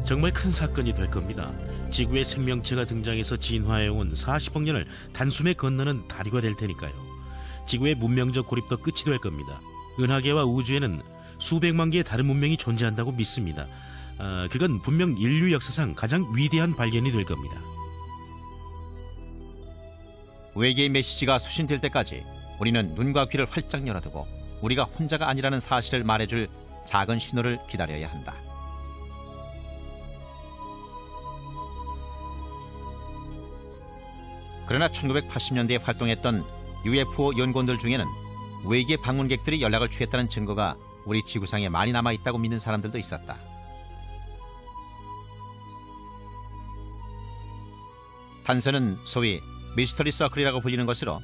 정말 큰 사건이 될 겁니다. 지구에 생명체가 등장해서 진화해온 40억 년을 단숨에 건너는 다리가 될 테니까요. 지구의 문명적 고립도 끝이 될 겁니다. 은하계와 우주에는 수백만 개의 다른 문명이 존재한다고 믿습니다. 그건 분명 인류 역사상 가장 위대한 발견이 될 겁니다. 외계의 메시지가 수신될 때까지 우리는 눈과 귀를 활짝 열어두고 우리가 혼자가 아니라는 사실을 말해줄 작은 신호를 기다려야 한다. 그러나 1980년대에 활동했던 UFO 연구원들 중에는 외계 방문객들이 연락을 취했다는 증거가 우리 지구상에 많이 남아있다고 믿는 사람들도 있었다. 단서는 소위 미스터리 서클이라고 불리는 것으로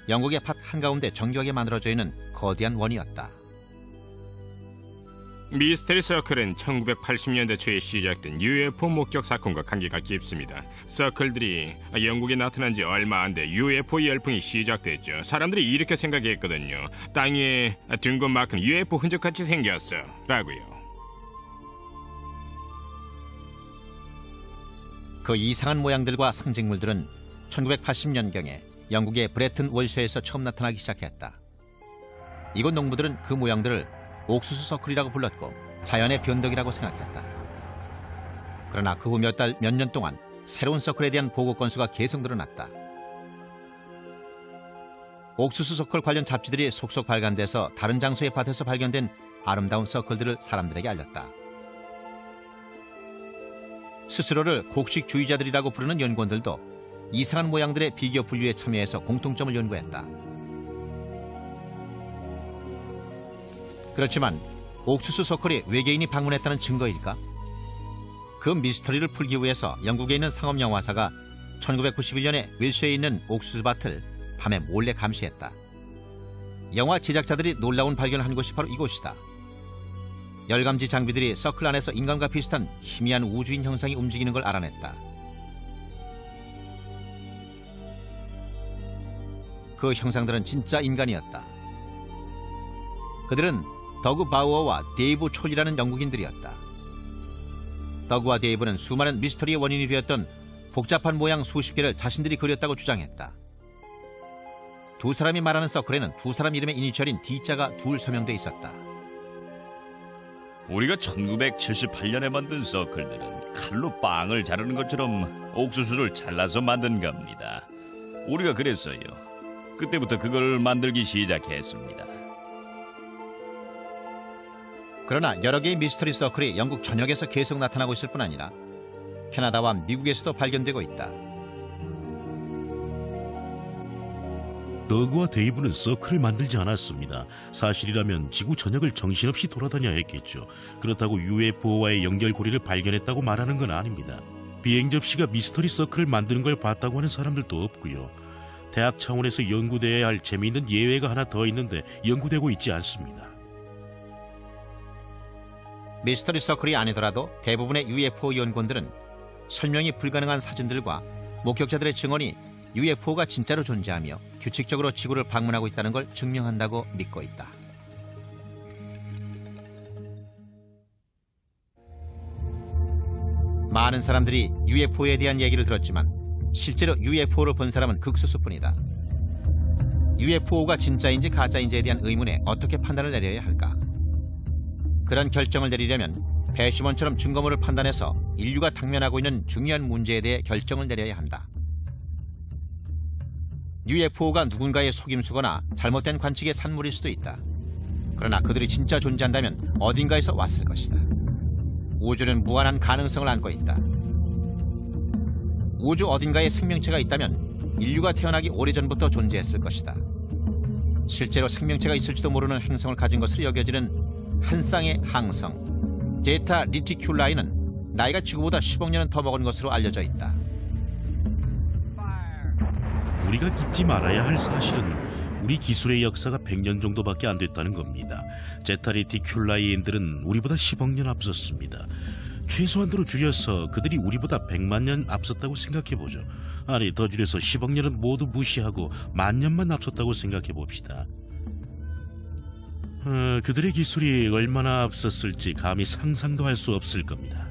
영국의 밭 한가운데 정교하게 만들어져 있는 거대한 원이었다. 미스테리 서클은 1980년대 초에 시작된 UFO 목격 사건과 관계가 깊습니다. 서클들이 영국에 나타난 지 얼마 안 돼 UFO 열풍이 시작됐죠. 사람들이 이렇게 생각했거든요. 땅에 둥근 UFO 흔적같이 생겼어 라고요. 그 이상한 모양들과 상징물들은 1980년경에 영국의 브레튼 월셔에서 처음 나타나기 시작했다. 이곳 농부들은 그 모양들을 옥수수 서클이라고 불렀고 자연의 변덕이라고 생각했다. 그러나 그 후 몇 달, 몇 년 동안 새로운 서클에 대한 보고 건수가 계속 늘어났다. 옥수수 서클 관련 잡지들이 속속 발간돼서 다른 장소의 밭에서 발견된 아름다운 서클들을 사람들에게 알렸다. 스스로를 곡식주의자들이라고 부르는 연구원들도 이상한 모양들의 비교 분류에 참여해서 공통점을 연구했다. 그렇지만 옥수수 서클이 외계인이 방문했다는 증거일까? 그 미스터리를 풀기 위해서 영국에 있는 상업 영화사가 1991년에 윌셔에 있는 옥수수밭을 밤에 몰래 감시했다. 영화 제작자들이 놀라운 발견을 한 곳이 바로 이곳이다. 열감지 장비들이 서클 안에서 인간과 비슷한 희미한 우주인 형상이 움직이는 걸 알아냈다. 그 형상들은 진짜 인간이었다. 그들은 더그 바우어와 데이브 촐이라는 영국인들이었다. 더그와 데이브는 수많은 미스터리의 원인이 되었던 복잡한 모양 수십 개를 자신들이 그렸다고 주장했다. 두 사람이 말하는 서클에는 두 사람 이름의 이니셜인 D자가 둘 서명돼 있었다. 우리가 1978년에 만든 서클들은 칼로 빵을 자르는 것처럼 옥수수를 잘라서 만든 겁니다. 우리가 그랬어요. 그때부터 그걸 만들기 시작했습니다. 그러나 여러 개의 미스터리 서클이 영국 전역에서 계속 나타나고 있을 뿐 아니라 캐나다와 미국에서도 발견되고 있다. 더그와 데이브는 서클을 만들지 않았습니다. 사실이라면 지구 전역을 정신없이 돌아다녀야 했겠죠. 그렇다고 UFO와의 연결고리를 발견했다고 말하는 건 아닙니다. 비행 접시가 미스터리 서클을 만드는 걸 봤다고 하는 사람들도 없고요. 대학 차원에서 연구돼야 할 재미있는 예외가 하나 더 있는데 연구되고 있지 않습니다. 미스터리 서클이 아니더라도 대부분의 UFO 연구원들은 설명이 불가능한 사진들과 목격자들의 증언이 UFO가 진짜로 존재하며 규칙적으로 지구를 방문하고 있다는 걸 증명한다고 믿고 있다. 많은 사람들이 UFO에 대한 얘기를 들었지만 실제로 UFO를 본 사람은 극소수뿐이다. UFO가 진짜인지 가짜인지에 대한 의문에 어떻게 판단을 내려야 할까? 그런 결정을 내리려면 배시몬처럼 증거물을 판단해서 인류가 당면하고 있는 중요한 문제에 대해 결정을 내려야 한다. UFO가 누군가의 속임수거나 잘못된 관측의 산물일 수도 있다. 그러나 그들이 진짜 존재한다면 어딘가에서 왔을 것이다. 우주는 무한한 가능성을 안고 있다. 우주 어딘가에 생명체가 있다면 인류가 태어나기 오래전부터 존재했을 것이다. 실제로 생명체가 있을지도 모르는 행성을 가진 것으로 여겨지는 한 쌍의 항성 제타 리티큘라이는 나이가 지구보다 10억 년은 더 먹은 것으로 알려져 있다. 우리가 잊지 말아야 할 사실은 우리 기술의 역사가 100년 정도밖에 안 됐다는 겁니다. 제타 리티큘라이인들은 우리보다 10억 년 앞섰습니다. 최소한도로 줄여서 그들이 우리보다 100만 년 앞섰다고 생각해보죠. 아니, 더 줄여서 10억 년은 모두 무시하고 10,000년만 앞섰다고 생각해봅시다. 그들의 기술이 얼마나 앞섰을지 감히 상상도 할 수 없을 겁니다.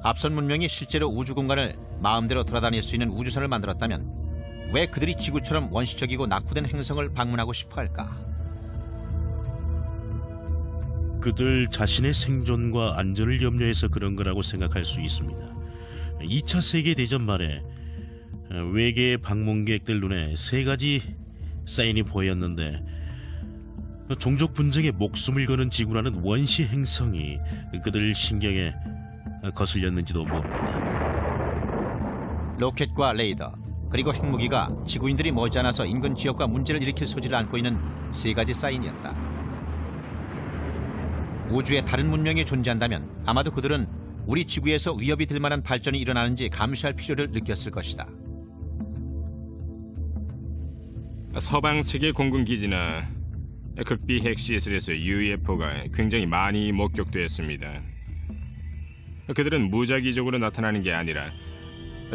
앞선 문명이 실제로 우주 공간을 마음대로 돌아다닐 수 있는 우주선을 만들었다면 왜 그들이 지구처럼 원시적이고 낙후된 행성을 방문하고 싶어 할까? 그들 자신의 생존과 안전을 염려해서 그런 거라고 생각할 수 있습니다. 2차 세계대전 말에 외계 방문객들 눈에 3가지 사인이 보였는데 종족 분쟁에 목숨을 거는 지구라는 원시 행성이 그들 신경에 거슬렸는지도 모릅니다. 로켓과 레이더 그리고 핵무기가 지구인들이 머지않아서 인근 지역과 문제를 일으킬 소지를 안고 있는 3가지 사인이었다. 우주에 다른 문명이 존재한다면 아마도 그들은 우리 지구에서 위협이 될 만한 발전이 일어나는지 감시할 필요를 느꼈을 것이다. 서방 세계 공군 기지나 극비 핵시설에서 UFO가 굉장히 많이 목격됐습니다. 그들은 무작위적으로 나타나는 게 아니라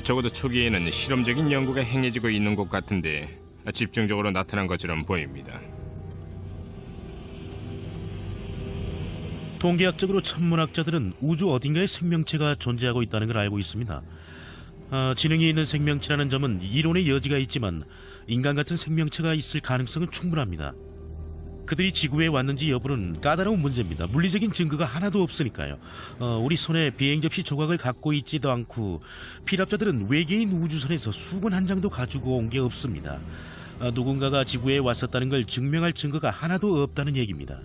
적어도 초기에는 실험적인 연구가 행해지고 있는 곳 같은데 집중적으로 나타난 것처럼 보입니다. 통계학적으로 천문학자들은 우주 어딘가에 생명체가 존재하고 있다는 걸 알고 있습니다. 지능이 있는 생명체라는 점은 이론의 여지가 있지만 인간 같은 생명체가 있을 가능성은 충분합니다. 그들이 지구에 왔는지 여부는 까다로운 문제입니다. 물리적인 증거가 하나도 없으니까요. 우리 손에 비행 접시 조각을 갖고 있지도 않고 필압자들은 외계인 우주선에서 수건 한 장도 가지고 온 게 없습니다. 누군가가 지구에 왔었다는 걸 증명할 증거가 하나도 없다는 얘기입니다.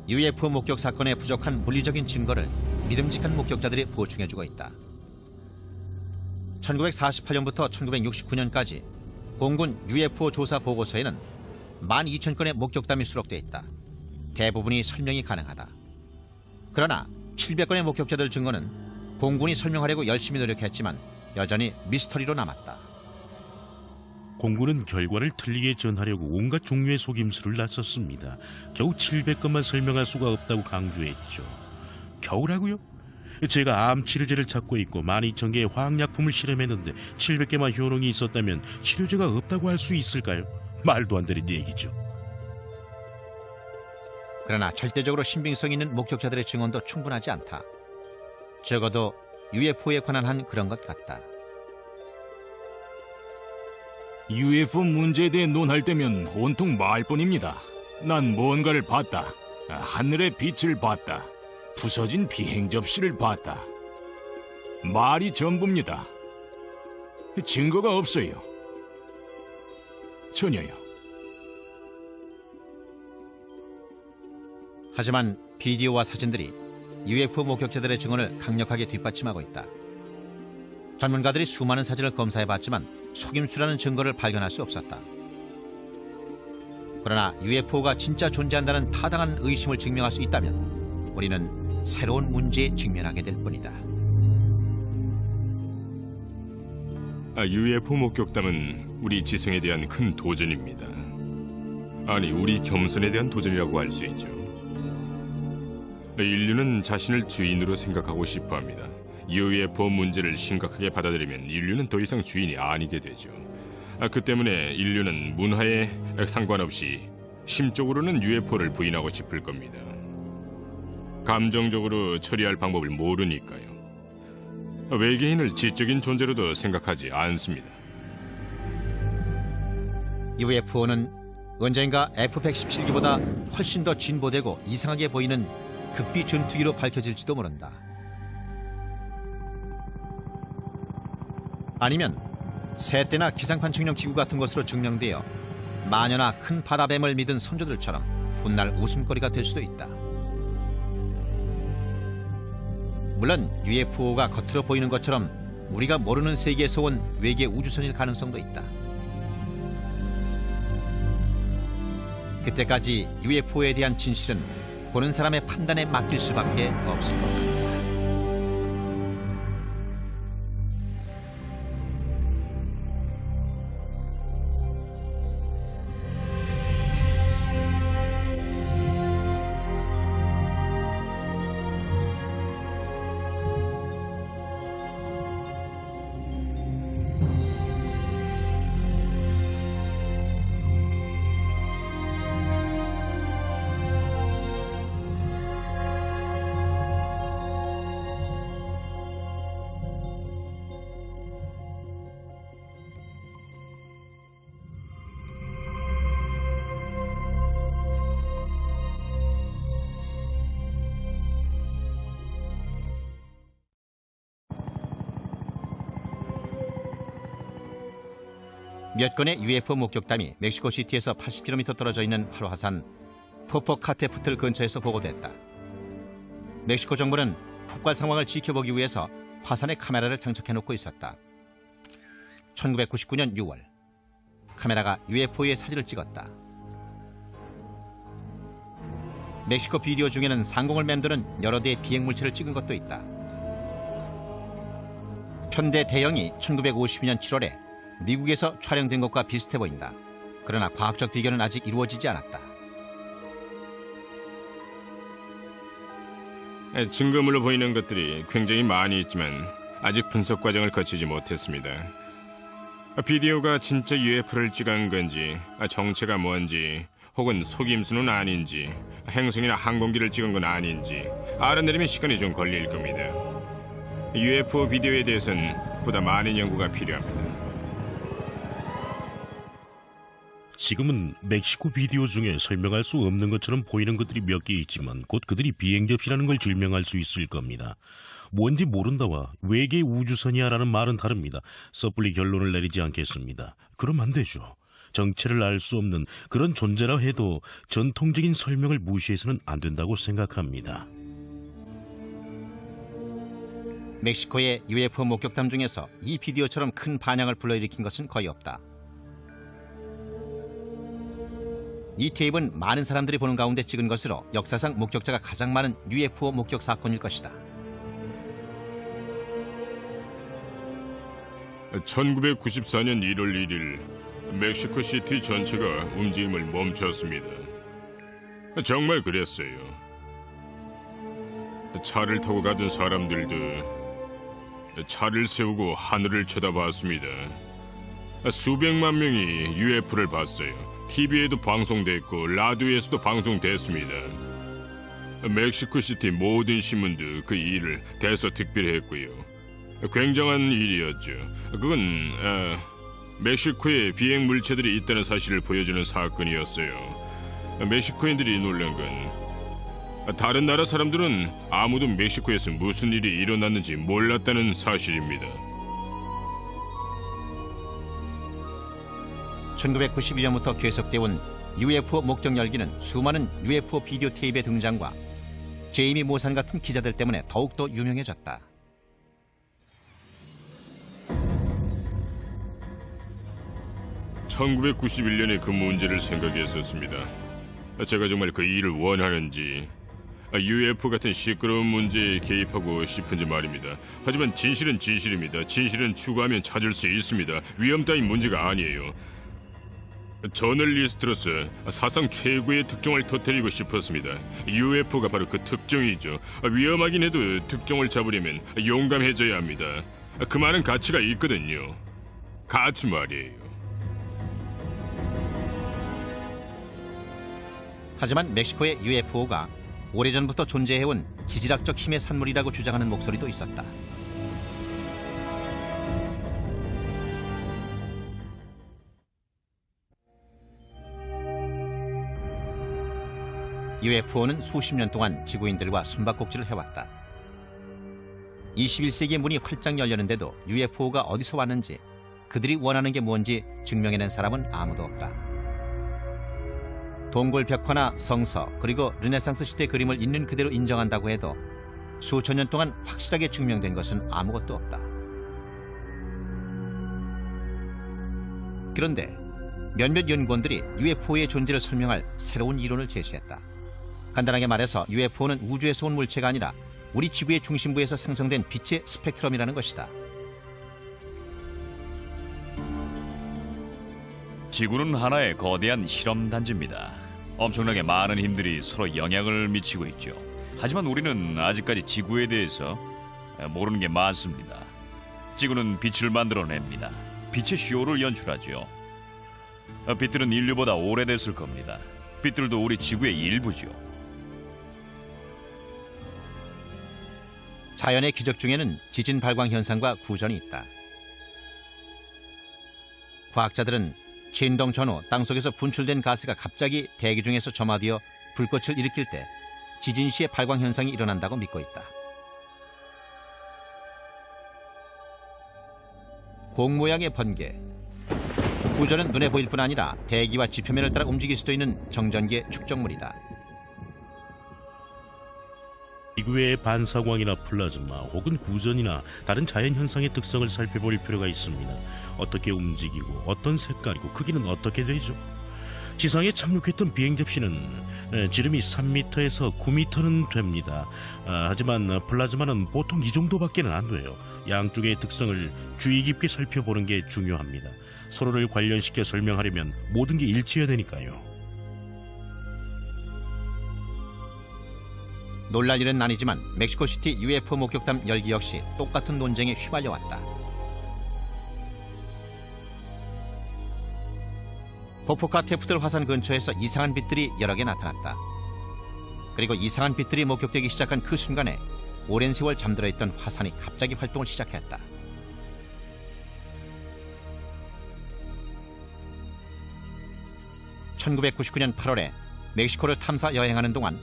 UFO 목격 사건의 부족한 물리적인 증거를 믿음직한 목격자들이 보충해주고 있다. 1948년부터 1969년까지 공군 UFO 조사 보고서에는 12,000건의 목격담이 수록돼 있다. 대부분이 설명이 가능하다. 그러나 700건의 목격자들 증거는 공군이 설명하려고 열심히 노력했지만 여전히 미스터리로 남았다. 공군은 결과를 틀리게 전하려고 온갖 종류의 속임수를 나섰습니다. 겨우 700건만 설명할 수가 없다고 강조했죠. 겨우라고요? 제가 암 치료제를 찾고 있고 12,000개의 화학약품을 실험했는데 700개만 효능이 있었다면 치료제가 없다고 할 수 있을까요? 말도 안 되는 얘기죠. 그러나 절대적으로 신빙성 있는 목격자들의 증언도 충분하지 않다. 적어도 UFO에 관한 한 그런 것 같다. UFO 문제에 대해 논할 때면 온통 말뿐입니다. 난 뭔가를 봤다. 하늘의 빛을 봤다. 부서진 비행 접시를 봤다. 말이 전부입니다. 증거가 없어요. 전혀요. 하지만 비디오와 사진들이 UFO 목격자들의 증언을 강력하게 뒷받침하고 있다. 전문가들이 수많은 사진을 검사해봤지만 속임수라는 증거를 발견할 수 없었다. 그러나 UFO가 진짜 존재한다는 타당한 의심을 증명할 수 있다면 우리는 새로운 문제에 직면하게 될 뿐이다. UFO 목격담은 우리 지성에 대한 큰 도전입니다. 아니, 우리 겸손에 대한 도전이라고 할 수 있죠. 인류는 자신을 주인으로 생각하고 싶어합니다. UFO 문제를 심각하게 받아들이면 인류는 더 이상 주인이 아니게 되죠. 그 때문에 인류는 문화에 상관없이 심적으로는 UFO를 부인하고 싶을 겁니다. 감정적으로 처리할 방법을 모르니까요. 외계인을 지적인 존재로도 생각하지 않습니다. UFO는 언젠가 F-117기보다 훨씬 더 진보되고 이상하게 보이는 극비 전투기로 밝혀질지도 모른다. 아니면 새떼나 기상관측용 기구 같은 것으로 증명되어 마녀나 큰 바다뱀을 믿은 선조들처럼 훗날 웃음거리가 될 수도 있다. 물론 UFO가 겉으로 보이는 것처럼 우리가 모르는 세계에서 온 외계 우주선일 가능성도 있다. 그때까지 UFO에 대한 진실은 보는 사람의 판단에 맡길 수밖에 없을 것 같다. 몇 건의 UFO 목격담이 멕시코시티에서 80km 떨어져 있는 활화산 포포카테푸틀 근처에서 보고됐다. 멕시코 정부는 폭발 상황을 지켜보기 위해서 화산에 카메라를 장착해놓고 있었다. 1999년 6월 카메라가 UFO의 사진을 찍었다. 멕시코 비디오 중에는 상공을 맴도는 여러 대의 비행물체를 찍은 것도 있다. 편대 대형이 1952년 7월에 미국에서 촬영된 것과 비슷해 보인다. 그러나 과학적 비교는 아직 이루어지지 않았다. 증거물로 보이는 것들이 굉장히 많이 있지만 아직 분석 과정을 거치지 못했습니다. 비디오가 진짜 UFO를 찍은 건지, 정체가 뭔지, 혹은 속임수는 아닌지, 행성이나 항공기를 찍은 건 아닌지 알아내려면 시간이 좀 걸릴 겁니다. UFO 비디오에 대해서는 보다 많은 연구가 필요합니다. 지금은 멕시코 비디오 중에 설명할 수 없는 것처럼 보이는 것들이 몇 개 있지만 곧 그들이 비행 접시라는 걸 증명할 수 있을 겁니다. 뭔지 모른다와 외계 우주선이야라는 말은 다릅니다. 섣불리 결론을 내리지 않겠습니다. 그럼 안 되죠. 정체를 알 수 없는 그런 존재라 해도 전통적인 설명을 무시해서는 안 된다고 생각합니다. 멕시코의 UFO 목격담 중에서 이 비디오처럼 큰 반향을 불러일으킨 것은 거의 없다. 이 테이프는 많은 사람들이 보는 가운데 찍은 것으로 역사상 목격자가 가장 많은 UFO 목격 사건일 것이다. 1994년 1월 1일 멕시코 시티 전체가 움직임을 멈췄습니다. 정말 그랬어요. 차를 타고 가던 사람들도 차를 세우고 하늘을 쳐다봤습니다. 수백만 명이 UFO를 봤어요. TV에도 방송됐고 라디오에서도 방송됐습니다. 멕시코시티 모든 신문도 그 일을 대서특필했고요. 굉장한 일이었죠. 그건 멕시코에 비행 물체들이 있다는 사실을 보여주는 사건이었어요. 멕시코인들이 놀란 건 다른 나라 사람들은 아무도 멕시코에서 무슨 일이 일어났는지 몰랐다는 사실입니다. 1991년부터 계속되어 온 UFO 목격 열기는 수많은 UFO 비디오 테이프의 등장과 제이미 모산 같은 기자들 때문에 더욱더 유명해졌다. (1991년에) 그 문제를 생각했었습니다. 제가 정말 그 일을 원하는지, UFO 같은 시끄러운 문제에 개입하고 싶은지 말입니다. 하지만 진실은 진실입니다. 진실은 추구하면 찾을 수 있습니다. 위험 따윈 문제가 아니에요. 저널리스트로서 사상 최고의 특종을 터뜨리고 싶었습니다. UFO가 바로 그 특종이죠. 위험하긴 해도 특종을 잡으려면 용감해져야 합니다. 그 많은 가치가 있거든요. 가치 말이에요. 하지만 멕시코의 UFO가 오래전부터 존재해온 지질학적 힘의 산물이라고 주장하는 목소리도 있었다. UFO는 수십 년 동안 지구인들과 숨바꼭질을 해왔다. 21세기의 문이 활짝 열렸는데도 UFO가 어디서 왔는지, 그들이 원하는 게 뭔지 증명해낸 사람은 아무도 없다. 동굴 벽화나 성서, 그리고 르네상스 시대 그림을 있는 그대로 인정한다고 해도 수천 년 동안 확실하게 증명된 것은 아무것도 없다. 그런데 몇몇 연구원들이 UFO의 존재를 설명할 새로운 이론을 제시했다. 간단하게 말해서 UFO는 우주에서 온 물체가 아니라 우리 지구의 중심부에서 생성된 빛의 스펙트럼이라는 것이다. 지구는 하나의 거대한 실험 단지입니다. 엄청나게 많은 힘들이 서로 영향을 미치고 있죠. 하지만 우리는 아직까지 지구에 대해서 모르는 게 많습니다. 지구는 빛을 만들어냅니다. 빛의 쇼를 연출하죠. 빛들은 인류보다 오래됐을 겁니다. 빛들도 우리 지구의 일부죠. 자연의 기적 중에는 지진 발광 현상과 구전이 있다. 과학자들은 진동 전후 땅속에서 분출된 가스가 갑자기 대기 중에서 점화되어 불꽃을 일으킬 때 지진 시에 발광 현상이 일어난다고 믿고 있다. 공 모양의 번개. 구전은 눈에 보일 뿐 아니라 대기와 지표면을 따라 움직일 수도 있는 정전기의 축적물이다. 지구의 반사광이나 플라즈마 혹은 구전이나 다른 자연현상의 특성을 살펴볼 필요가 있습니다. 어떻게 움직이고 어떤 색깔이고 크기는 어떻게 되죠? 지상에 착륙했던 비행접시는 지름이 3m에서 9m는 됩니다. 하지만 플라즈마는 보통 이 정도밖에는 안 돼요. 양쪽의 특성을 주의 깊게 살펴보는 게 중요합니다. 서로를 관련시켜 설명하려면 모든 게 일치해야 되니까요. 놀랄 일은 아니지만 멕시코시티 UFO 목격담 열기 역시 똑같은 논쟁에 휘말려왔다. 포포카 테프들 화산 근처에서 이상한 빛들이 여러 개 나타났다. 그리고 이상한 빛들이 목격되기 시작한 그 순간에 오랜 세월 잠들어 있던 화산이 갑자기 활동을 시작했다. (1999년 8월에) 멕시코를 탐사 여행하는 동안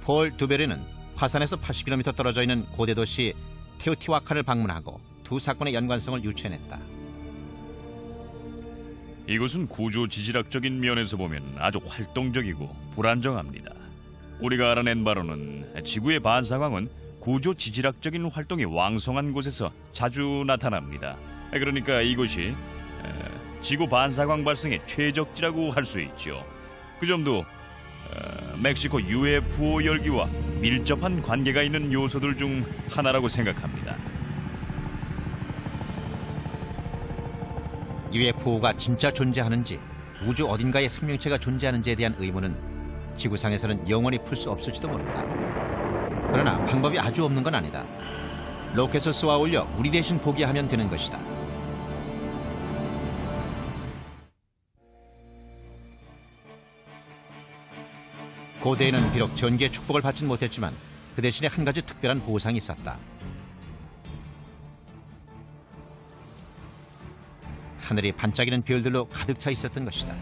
폴 두베르는 화산에서 80km 떨어져 있는 고대 도시 테오티와칸을 방문하고 두 사건의 연관성을 유추해냈다. 이곳은 구조 지질학적인 면에서 보면 아주 활동적이고 불안정합니다. 우리가 알아낸 바로는 지구의 반사광은 구조 지질학적인 활동이 왕성한 곳에서 자주 나타납니다. 그러니까 이곳이 지구 반사광 발생의 최적지라고 할 수 있죠. 그 점도 멕시코 UFO 열기와 밀접한 관계가 있는 요소들 중 하나라고 생각합니다. UFO가 진짜 존재하는지 우주 어딘가에 생명체가 존재하는지에 대한 의문은 지구상에서는 영원히 풀 수 없을지도 모른다. 그러나 방법이 아주 없는 건 아니다. 로켓을 쏘아 올려 우리 대신 보게 하면 되는 것이다. 고대에는 비록 전기의 축복을 받진 못했지만 그 대신에 한 가지 특별한 보상이 있었다. 하늘이 반짝이는 별들로 가득 차 있었던 것이다.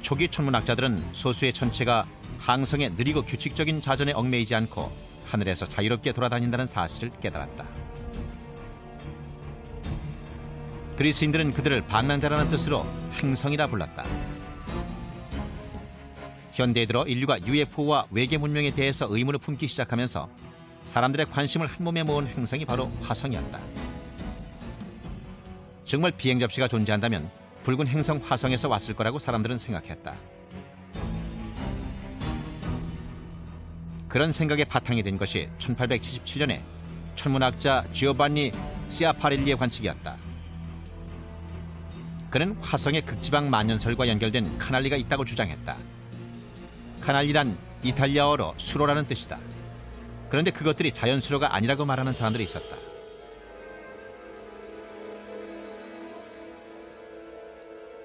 초기 천문학자들은 소수의 천체가 항성의 느리고 규칙적인 자전에 얽매이지 않고 하늘에서 자유롭게 돌아다닌다는 사실을 깨달았다. 그리스인들은 그들을 반낭자라는 뜻으로 행성이라 불렀다. 현대에 들어 인류가 UFO와 외계 문명에 대해서 의문을 품기 시작하면서 사람들의 관심을 한몸에 모은 행성이 바로 화성이었다. 정말 비행 접시가 존재한다면 붉은 행성 화성에서 왔을 거라고 사람들은 생각했다. 그런 생각에 바탕이 된 것이 1877년에 천문학자 지오반니 시아파렐리의 관측이었다. 그는 화성의 극지방 만년설과 연결된 카날리가 있다고 주장했다. 카날리란 이탈리아어로 수로라는 뜻이다. 그런데 그것들이 자연수로가 아니라고 말하는 사람들이 있었다.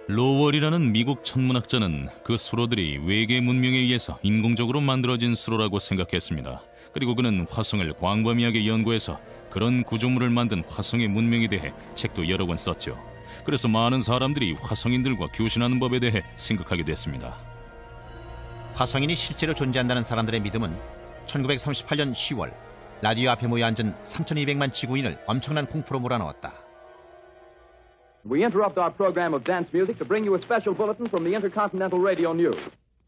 로월이라는 미국 천문학자는 그 수로들이 외계 문명에 의해서 인공적으로 만들어진 수로라고 생각했습니다. 그리고 그는 화성을 광범위하게 연구해서 그런 구조물을 만든 화성의 문명에 대해 책도 여러 권 썼죠. 그래서 많은 사람들이 화성인들과 교신하는 법에 대해 생각하게 됐습니다. 화성인이 실제로 존재한다는 사람들의 믿음은 1938년 10월 라디오 앞에 모여 앉은 3,200만 지구인을 엄청난 공포로 몰아넣었다. We interrupt our program of dance music to bring you a special bulletin from the Intercontinental Radio News.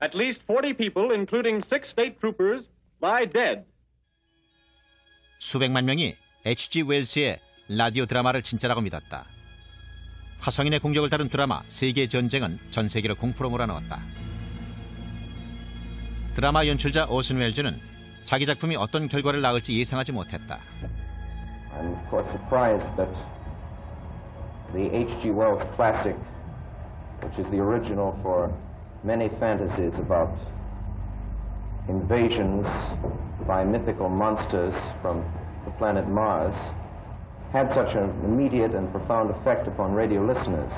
At least 40 people, including 6 state troopers, lie dead. 수백만 명이 H.G. 웰스의 라디오 드라마를 진짜라고 믿었다. 화성인의 공격을 다룬 드라마 세계 전쟁은 전 세계를 공포로 몰아넣었다. 드라마 연출자 오슨 웰즈는 자기 작품이 어떤 결과를 낳을지 예상하지 못했다. I'm of course surprised that the H.G. Wells classic, which is the original for many fantasies about invasions by mythical monsters from the planet Mars, had such an immediate and profound effect upon radio listeners.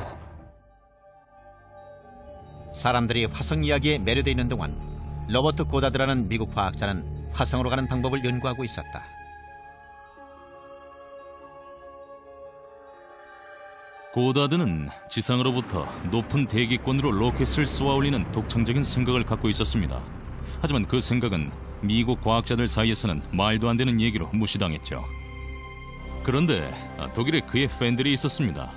사람들이 화성 이야기에 매료돼 있는 동안 로버트 고다드라는 미국 과학자는 화성으로 가는 방법을 연구하고 있었다. 고다드는 지상으로부터 높은 대기권으로 로켓을 쏘아 올리는 독창적인 생각을 갖고 있었습니다. 하지만 그 생각은 미국 과학자들 사이에서는 말도 안 되는 얘기로 무시당했죠. 그런데 독일에 그의 팬들이 있었습니다.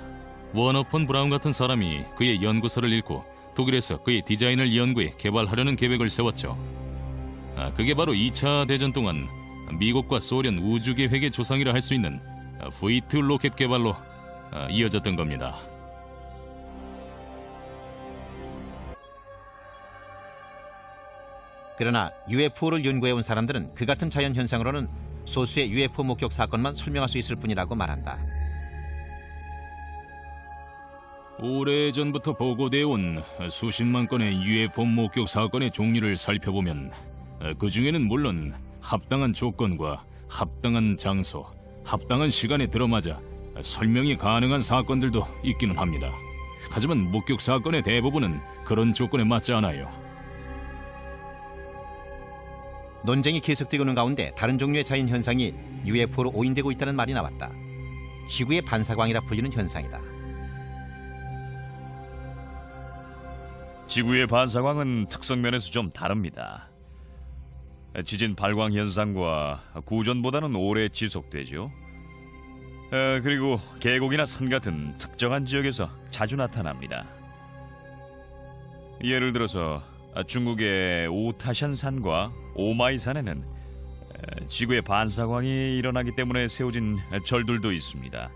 워너 폰 브라운 같은 사람이 그의 연구서를 읽고 독일에서 그의 디자인을 연구해 개발하려는 계획을 세웠죠. 그게 바로 2차 대전 동안 미국과 소련 우주계획의 조상이라 할 수 있는 V2 로켓 개발로 이어졌던 겁니다. 그러나 UFO를 연구해온 사람들은 그 같은 자연현상으로는 소수의 UFO 목격 사건만 설명할 수 있을 뿐이라고 말한다. 오래전부터 보고되어 온 수십만 건의 UFO 목격 사건의 종류를 살펴보면 그 중에는 물론 합당한 조건과 합당한 장소, 합당한 시간에 들어맞아 설명이 가능한 사건들도 있기는 합니다. 하지만 목격 사건의 대부분은 그런 조건에 맞지 않아요. 논쟁이 계속되고 있는 가운데 다른 종류의 자연 현상이 UFO로 오인되고 있다는 말이 나왔다. 지구의 반사광이라 불리는 현상이다. 지구의 반사광은 특성면에서 좀 다릅니다. 지진 발광 현상과 구전보다는 오래 지속되죠. 그리고 계곡이나 산 같은 특정한 지역에서 자주 나타납니다. 예를 들어서 중국의 우타샨 산과 오마이 산에는 지구의 반사광이 일어나기 때문에 세워진 절들도 있습니다.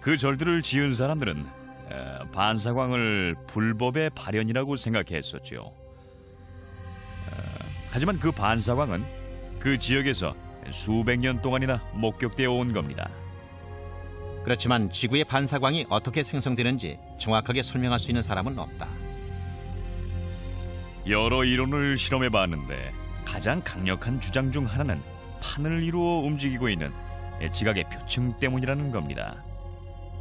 그 절들을 지은 사람들은 반사광을 불법의 발현이라고 생각했었죠. 하지만 그 반사광은 그 지역에서 수백 년 동안이나 목격되어 온 겁니다. 그렇지만 지구의 반사광이 어떻게 생성되는지 정확하게 설명할 수 있는 사람은 없다. 여러 이론을 실험해 봤는데 가장 강력한 주장 중 하나는 판을 이루어 움직이고 있는 지각의 표층 때문이라는 겁니다.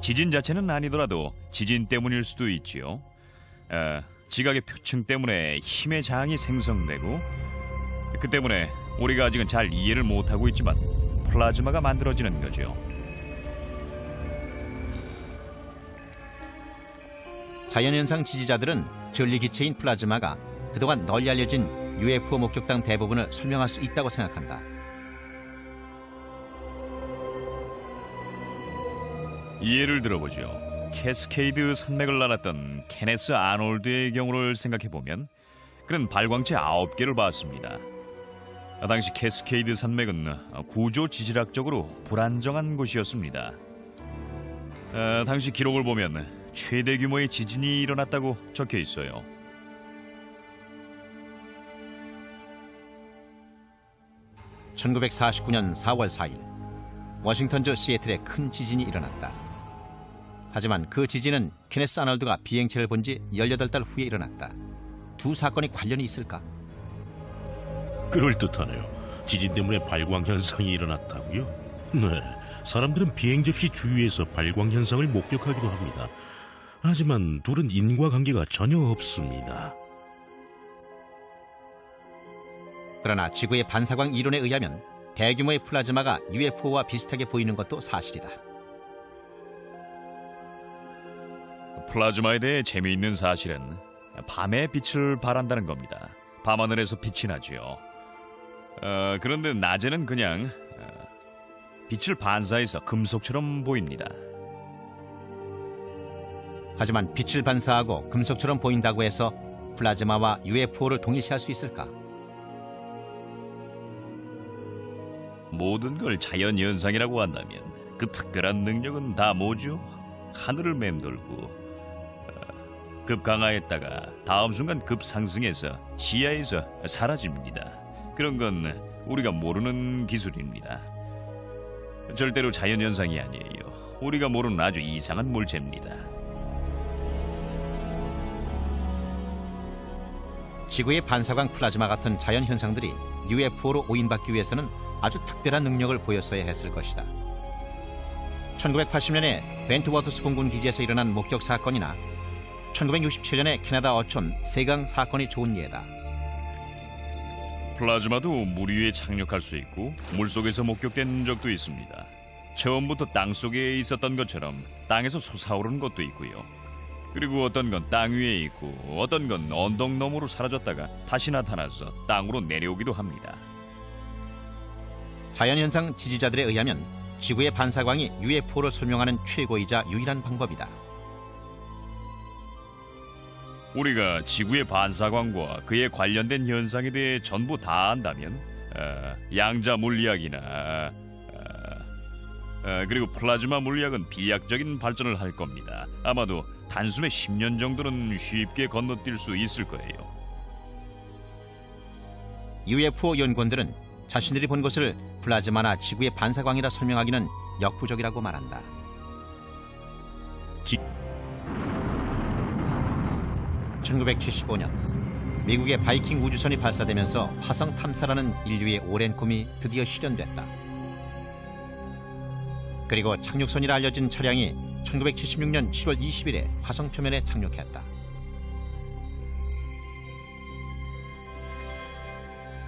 지진 자체는 아니더라도 지진 때문일 수도 있지요. 지각의 표층 때문에 힘의 장이 생성되고 그 때문에 우리가 아직은 잘 이해를 못하고 있지만 플라즈마가 만들어지는 거죠. 자연현상 지지자들은 전리기체인 플라즈마가 그동안 널리 알려진 UFO 목격담 대부분을 설명할 수 있다고 생각한다. 예를 들어보죠. 캐스케이드 산맥을 날았던 케네스 아놀드의 경우를 생각해보면 그는 발광체 9개를 봤습니다. 당시 캐스케이드 산맥은 구조 지질학적으로 불안정한 곳이었습니다. 당시 기록을 보면 최대 규모의 지진이 일어났다고 적혀 있어요. (1949년 4월 4일) 워싱턴주 시애틀에 큰 지진이 일어났다. 하지만 그 지진은 케네스 아놀드가 비행체를 본 지 18달 후에 일어났다. 두 사건이 관련이 있을까? 그럴듯하네요. 지진 때문에 발광 현상이 일어났다고요? 네, 사람들은 비행 접시 주위에서 발광 현상을 목격하기도 합니다. 하지만 둘은 인과관계가 전혀 없습니다. 그러나 지구의 반사광 이론에 의하면 대규모의 플라즈마가 UFO와 비슷하게 보이는 것도 사실이다. 플라즈마에 대해 재미있는 사실은 밤에 빛을 발한다는 겁니다. 밤하늘에서 빛이 나죠. 그런데 낮에는 그냥 빛을 반사해서 금속처럼 보입니다. 하지만 빛을 반사하고 금속처럼 보인다고 해서 플라즈마와 UFO를 동일시할 수 있을까? 모든 걸 자연현상이라고 한다면 그 특별한 능력은 다 뭐죠? 하늘을 맴돌고 급 강하했다가 다음 순간 급 상승해서 시야에서 사라집니다. 그런 건 우리가 모르는 기술입니다. 절대로 자연현상이 아니에요. 우리가 모르는 아주 이상한 물체입니다. 지구의 반사광 플라즈마 같은 자연현상들이 UFO로 오인받기 위해서는 아주 특별한 능력을 보였어야 했을 것이다. 1980년에 벤트워터스 공군 기지에서 일어난 목격 사건이나 1967년에 캐나다 어촌 세강 사건이 좋은 예다. 플라즈마도 물 위에 착륙할 수 있고 물속에서 목격된 적도 있습니다. 처음부터 땅속에 있었던 것처럼 땅에서 솟아오르는 것도 있고요. 그리고 어떤 건 땅 위에 있고 어떤 건 언덕 너머로 사라졌다가 다시 나타나서 땅으로 내려오기도 합니다. 자연현상 지지자들에 의하면 지구의 반사광이 UFO를 설명하는 최고이자 유일한 방법이다. 우리가 지구의 반사광과 그에 관련된 현상에 대해 전부 다 안다면 양자 물리학이나 그리고 플라즈마 물리학은 비약적인 발전을 할 겁니다. 아마도 단숨에 10년 정도는 쉽게 건너뛸 수 있을 거예요. UFO 연구원들은 자신들이 본 것을 플라즈마나 지구의 반사광이라 설명하기는 역부족이라고 말한다. 1975년 미국의 바이킹 우주선이 발사되면서 화성 탐사라는 인류의 오랜 꿈이 드디어 실현됐다. 그리고 착륙선이라 알려진 차량이 1976년 7월 20일에 화성 표면에 착륙했다.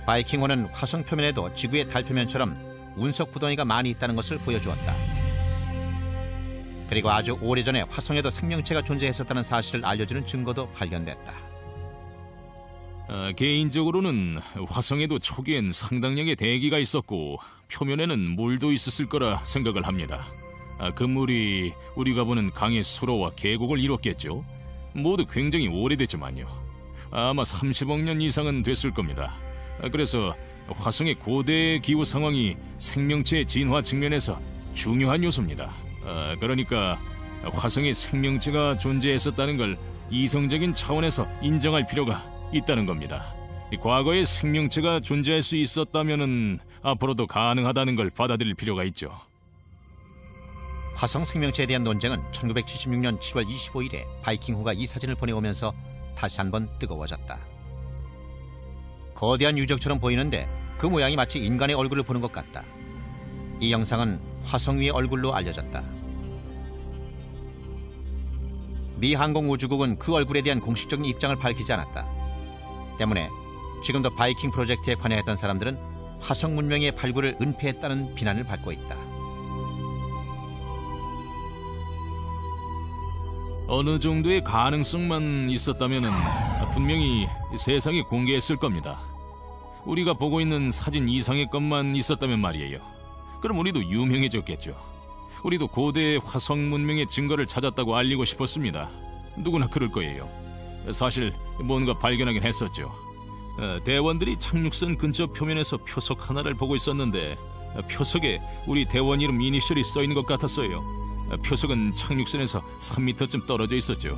바이킹1은 화성 표면에도 지구의 달 표면처럼 운석 구덩이가 많이 있다는 것을 보여주었다. 그리고 아주 오래전에 화성에도 생명체가 존재했었다는 사실을 알려주는 증거도 발견됐다. 개인적으로는 화성에도 초기엔 상당량의 대기가 있었고 표면에는 물도 있었을 거라 생각을 합니다. 그 물이 우리가 보는 강의 수로와 계곡을 이뤘겠죠. 모두 굉장히 오래됐지만요. 아마 30억 년 이상은 됐을 겁니다. 그래서 화성의 고대 기후 상황이 생명체의 진화 측면에서 중요한 요소입니다. 그러니까 화성에 생명체가 존재했었다는 걸 이성적인 차원에서 인정할 필요가 있다는 겁니다. 과거에 생명체가 존재할 수 있었다면은 앞으로도 가능하다는 걸 받아들일 필요가 있죠. 화성 생명체에 대한 논쟁은 1976년 7월 25일에 바이킹호가 이 사진을 보내오면서 다시 한번 뜨거워졌다. 거대한 유적처럼 보이는데 그 모양이 마치 인간의 얼굴을 보는 것 같다. 이 영상은 화성 위의 얼굴로 알려졌다. 미 항공우주국은 그 얼굴에 대한 공식적인 입장을 밝히지 않았다. 때문에 지금도 바이킹 프로젝트에 관여했던 사람들은 화성 문명의 발굴을 은폐했다는 비난을 받고 있다. 어느 정도의 가능성만 있었다면은 분명히 세상에 공개했을 겁니다. 우리가 보고 있는 사진 이상의 것만 있었다면 말이에요. 그럼 우리도 유명해졌겠죠. 우리도 고대 화성 문명의 증거를 찾았다고 알리고 싶었습니다. 누구나 그럴 거예요. 사실 뭔가 발견하긴 했었죠. 대원들이 착륙선 근처 표면에서 표석 하나를 보고 있었는데 표석에 우리 대원 이름 이니셜이 써있는 것 같았어요. 표석은 착륙선에서 3m쯤 떨어져 있었죠.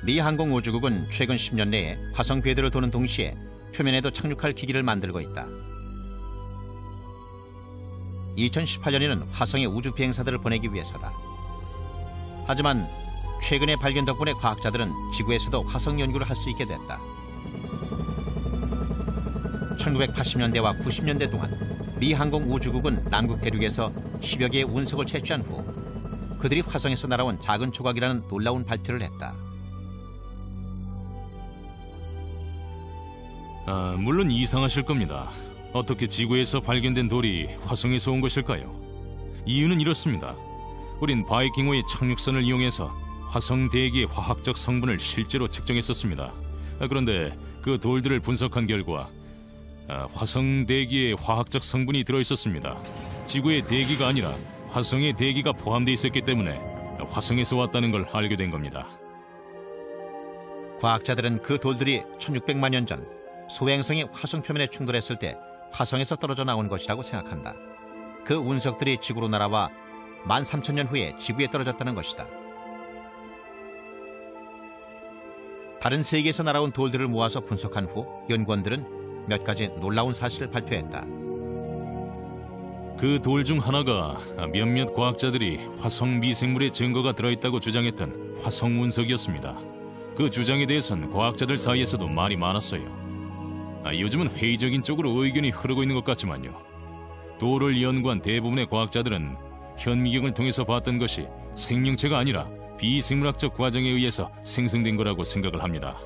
미 항공우주국은 최근 10년 내에 화성 궤도를 도는 동시에 표면에도 착륙할 기기를 만들고 있다. 2018년에는 화성에 우주 비행사들을 보내기 위해서다. 하지만 최근의 발견 덕분에 과학자들은 지구에서도 화성 연구를 할 수 있게 됐다. 1980년대와 90년대 동안 미 항공우주국은 남극 대륙에서 10여 개의 운석을 채취한 후 그들이 화성에서 날아온 작은 조각이라는 놀라운 발표를 했다. 물론 이상하실 겁니다. 어떻게 지구에서 발견된 돌이 화성에서 온 것일까요? 이유는 이렇습니다. 우린 바이킹호의 착륙선을 이용해서 화성 대기의 화학적 성분을 실제로 측정했었습니다. 그런데 그 돌들을 분석한 결과 화성 대기에 화학적 성분이 들어있었습니다. 지구의 대기가 아니라 화성의 대기가 포함되어 있었기 때문에 화성에서 왔다는 걸 알게 된 겁니다. 과학자들은 그 돌들이 1600만 년 전 소행성이 화성 표면에 충돌했을 때 화성에서 떨어져 나온 것이라고 생각한다. 그 운석들이 지구로 날아와 13,000년 후에 지구에 떨어졌다는 것이다. 다른 세계에서 날아온 돌들을 모아서 분석한 후 연구원들은 몇 가지 놀라운 사실을 발표했다. 그 돌 중 하나가 몇몇 과학자들이 화성 미생물의 증거가 들어있다고 주장했던 화성 운석이었습니다. 그 주장에 대해서는 과학자들 사이에서도 말이 많았어요. 요즘은 회의적인 쪽으로 의견이 흐르고 있는 것 같지만요. 돌을 연구한 대부분의 과학자들은 현미경을 통해서 봤던 것이 생명체가 아니라 비생물학적 과정에 의해서 생성된 거라고 생각을 합니다.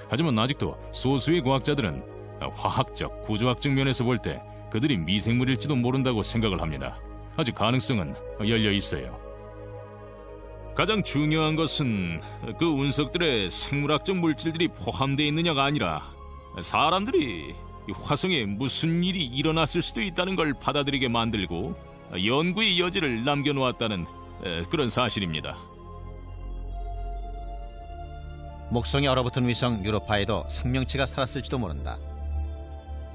하지만 아직도 소수의 과학자들은 화학적, 구조학적 면에서 볼 때 그들이 미생물일지도 모른다고 생각을 합니다. 아직 가능성은 열려 있어요. 가장 중요한 것은 그 운석들에 생물학적 물질들이 포함되어 있느냐가 아니라 사람들이 화성에 무슨 일이 일어났을 수도 있다는 걸 받아들이게 만들고 연구의 여지를 남겨놓았다는 그런 사실입니다. 목성에 얼어붙은 위성 유로파에도 생명체가 살았을지도 모른다.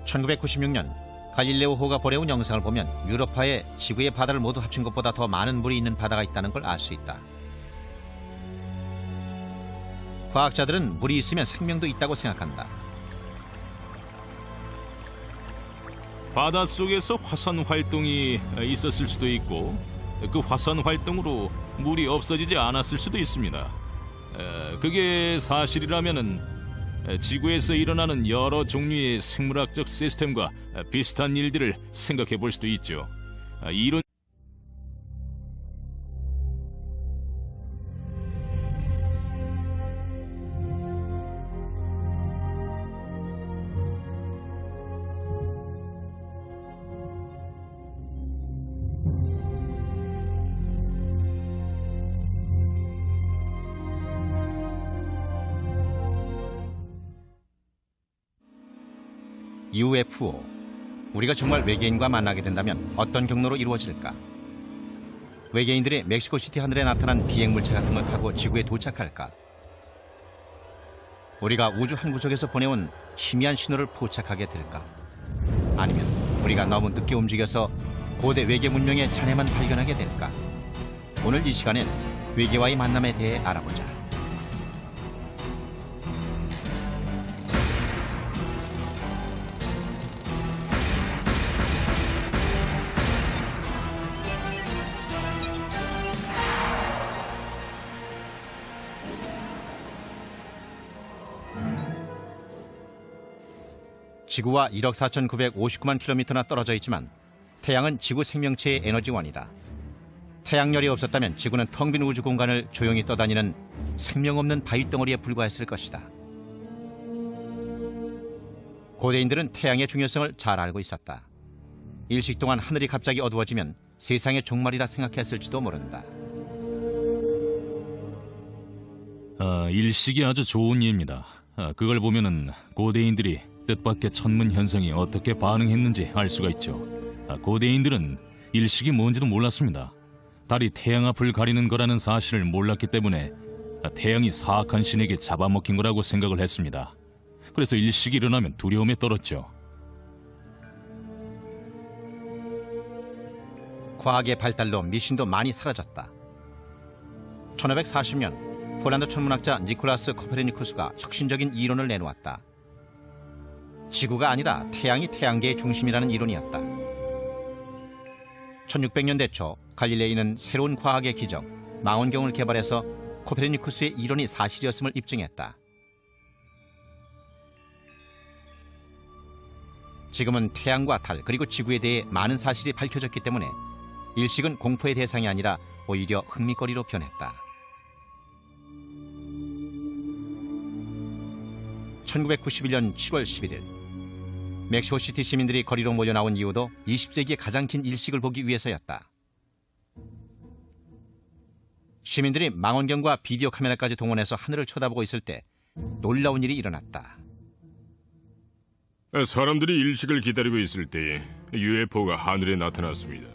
1996년 갈릴레오호가 보내온 영상을 보면 유로파에 지구의 바다를 모두 합친 것보다 더 많은 물이 있는 바다가 있다는 걸 알 수 있다. 과학자들은 물이 있으면 생명도 있다고 생각한다. 바닷속에서 화산 활동이 있었을 수도 있고 그 화산 활동으로 물이 없어지지 않았을 수도 있습니다. 그게 사실이라면은 지구에서 일어나는 여러 종류의 생물학적 시스템과 비슷한 일들을 생각해 볼 수도 있죠. 이론 UFO. 우리가 정말 외계인과 만나게 된다면 어떤 경로로 이루어질까? 외계인들이 멕시코시티 하늘에 나타난 비행물체 같은 걸 타고 지구에 도착할까? 우리가 우주 한 구석에서 보내온 희미한 신호를 포착하게 될까? 아니면 우리가 너무 늦게 움직여서 고대 외계 문명의 잔해만 발견하게 될까? 오늘 이 시간엔 외계와의 만남에 대해 알아보자. 지구와 1억 4,959만 킬로미터나 떨어져 있지만 태양은 지구 생명체의 에너지원이다. 태양열이 없었다면 지구는 텅 빈 우주 공간을 조용히 떠다니는 생명 없는 바위덩어리에 불과했을 것이다. 고대인들은 태양의 중요성을 잘 알고 있었다. 일식 동안 하늘이 갑자기 어두워지면 세상의 종말이라 생각했을지도 모른다. 일식이 아주 좋은 예입니다. 그걸 보면은 고대인들이 뜻밖의 천문 현상이 어떻게 반응했는지 알 수가 있죠. 고대인들은 일식이 뭔지도 몰랐습니다. 달이 태양 앞을 가리는 거라는 사실을 몰랐기 때문에 태양이 사악한 신에게 잡아먹힌 거라고 생각을 했습니다. 그래서 일식이 일어나면 두려움에 떨었죠. 과학의 발달로 미신도 많이 사라졌다. 1540년 폴란드 천문학자 니콜라스 코페르니쿠스가 혁신적인 이론을 내놓았다. 지구가 아니라 태양이 태양계의 중심이라는 이론이었다. 1600년대 초 갈릴레이는 새로운 과학의 기적, 망원경을 개발해서 코페르니쿠스의 이론이 사실이었음을 입증했다. 지금은 태양과 달 그리고 지구에 대해 많은 사실이 밝혀졌기 때문에 일식은 공포의 대상이 아니라 오히려 흥미거리로 변했다. 1991년 7월 11일 멕시코시티 시민들이 거리로 몰려 나온 이유도 20세기의 가장 긴 일식을 보기 위해서였다. 시민들이 망원경과 비디오 카메라까지 동원해서 하늘을 쳐다보고 있을 때 놀라운 일이 일어났다. 사람들이 일식을 기다리고 있을 때에 UFO가 하늘에 나타났습니다.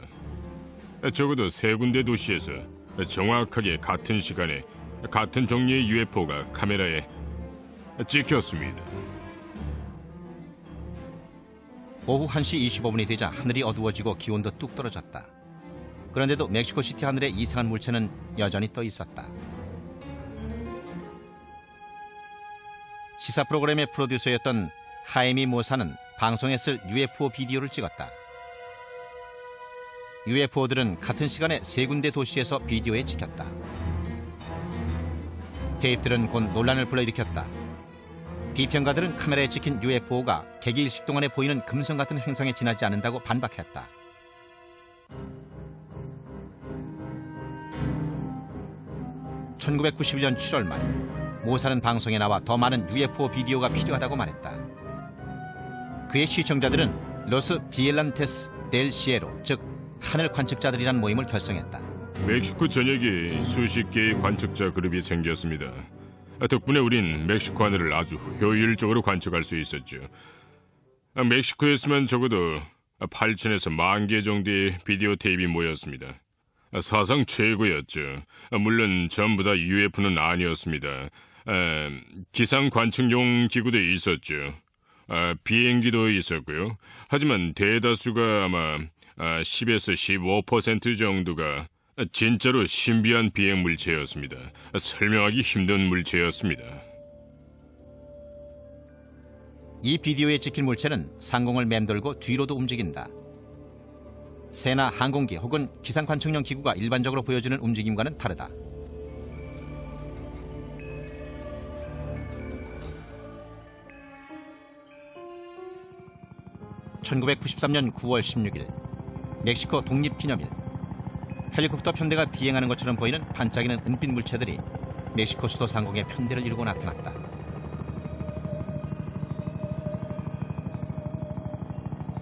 적어도 3군데 도시에서 정확하게 같은 시간에 같은 종류의 UFO가 카메라에 찍혔습니다. 오후 1시 25분이 되자 하늘이 어두워지고 기온도 뚝 떨어졌다. 그런데도 멕시코시티 하늘에 이상한 물체는 여전히 떠 있었다. 시사 프로그램의 프로듀서였던 하이미 모사는 방송에 쓸 UFO 비디오를 찍었다. UFO들은 같은 시간에 3군데 도시에서 비디오에 찍혔다. 테이프들은 곧 논란을 불러일으켰다. 비평가들은 카메라에 찍힌 UFO가 개기일식 동안에 보이는 금성 같은 행성에 지나지 않는다고 반박했다. (1991년 7월) 말 모사는 방송에 나와 더 많은 UFO 비디오가 필요하다고 말했다. 그의 시청자들은 로스 비엘란테스 델 시에로, 즉 하늘 관측자들이란 모임을 결성했다. 멕시코 전역에 수십 개의 관측자 그룹이 생겼습니다. 덕분에 우린 멕시코 하늘을 아주 효율적으로 관측할 수 있었죠. 멕시코에서만 적어도 8,000에서 10,000개 정도의 비디오 테이프가 모였습니다. 사상 최고였죠. 물론 전부 다 UFO는 아니었습니다. 기상 관측용 기구도 있었죠. 비행기도 있었고요. 하지만 대다수가 아마 10에서 15% 정도가 진짜로 신비한 비행 물체였습니다. 설명하기 힘든 물체였습니다. 이 비디오에 찍힌 물체는 상공을 맴돌고 뒤로도 움직인다. 새나 항공기 혹은 기상 관측용 기구가 일반적으로 보여주는 움직임과는 다르다. 1993년 9월 16일 멕시코 독립기념일. 헬리콥터 편대가 비행하는 것처럼 보이는 반짝이는 은빛 물체들이 멕시코 수도 상공에 편대를 이루고 나타났다.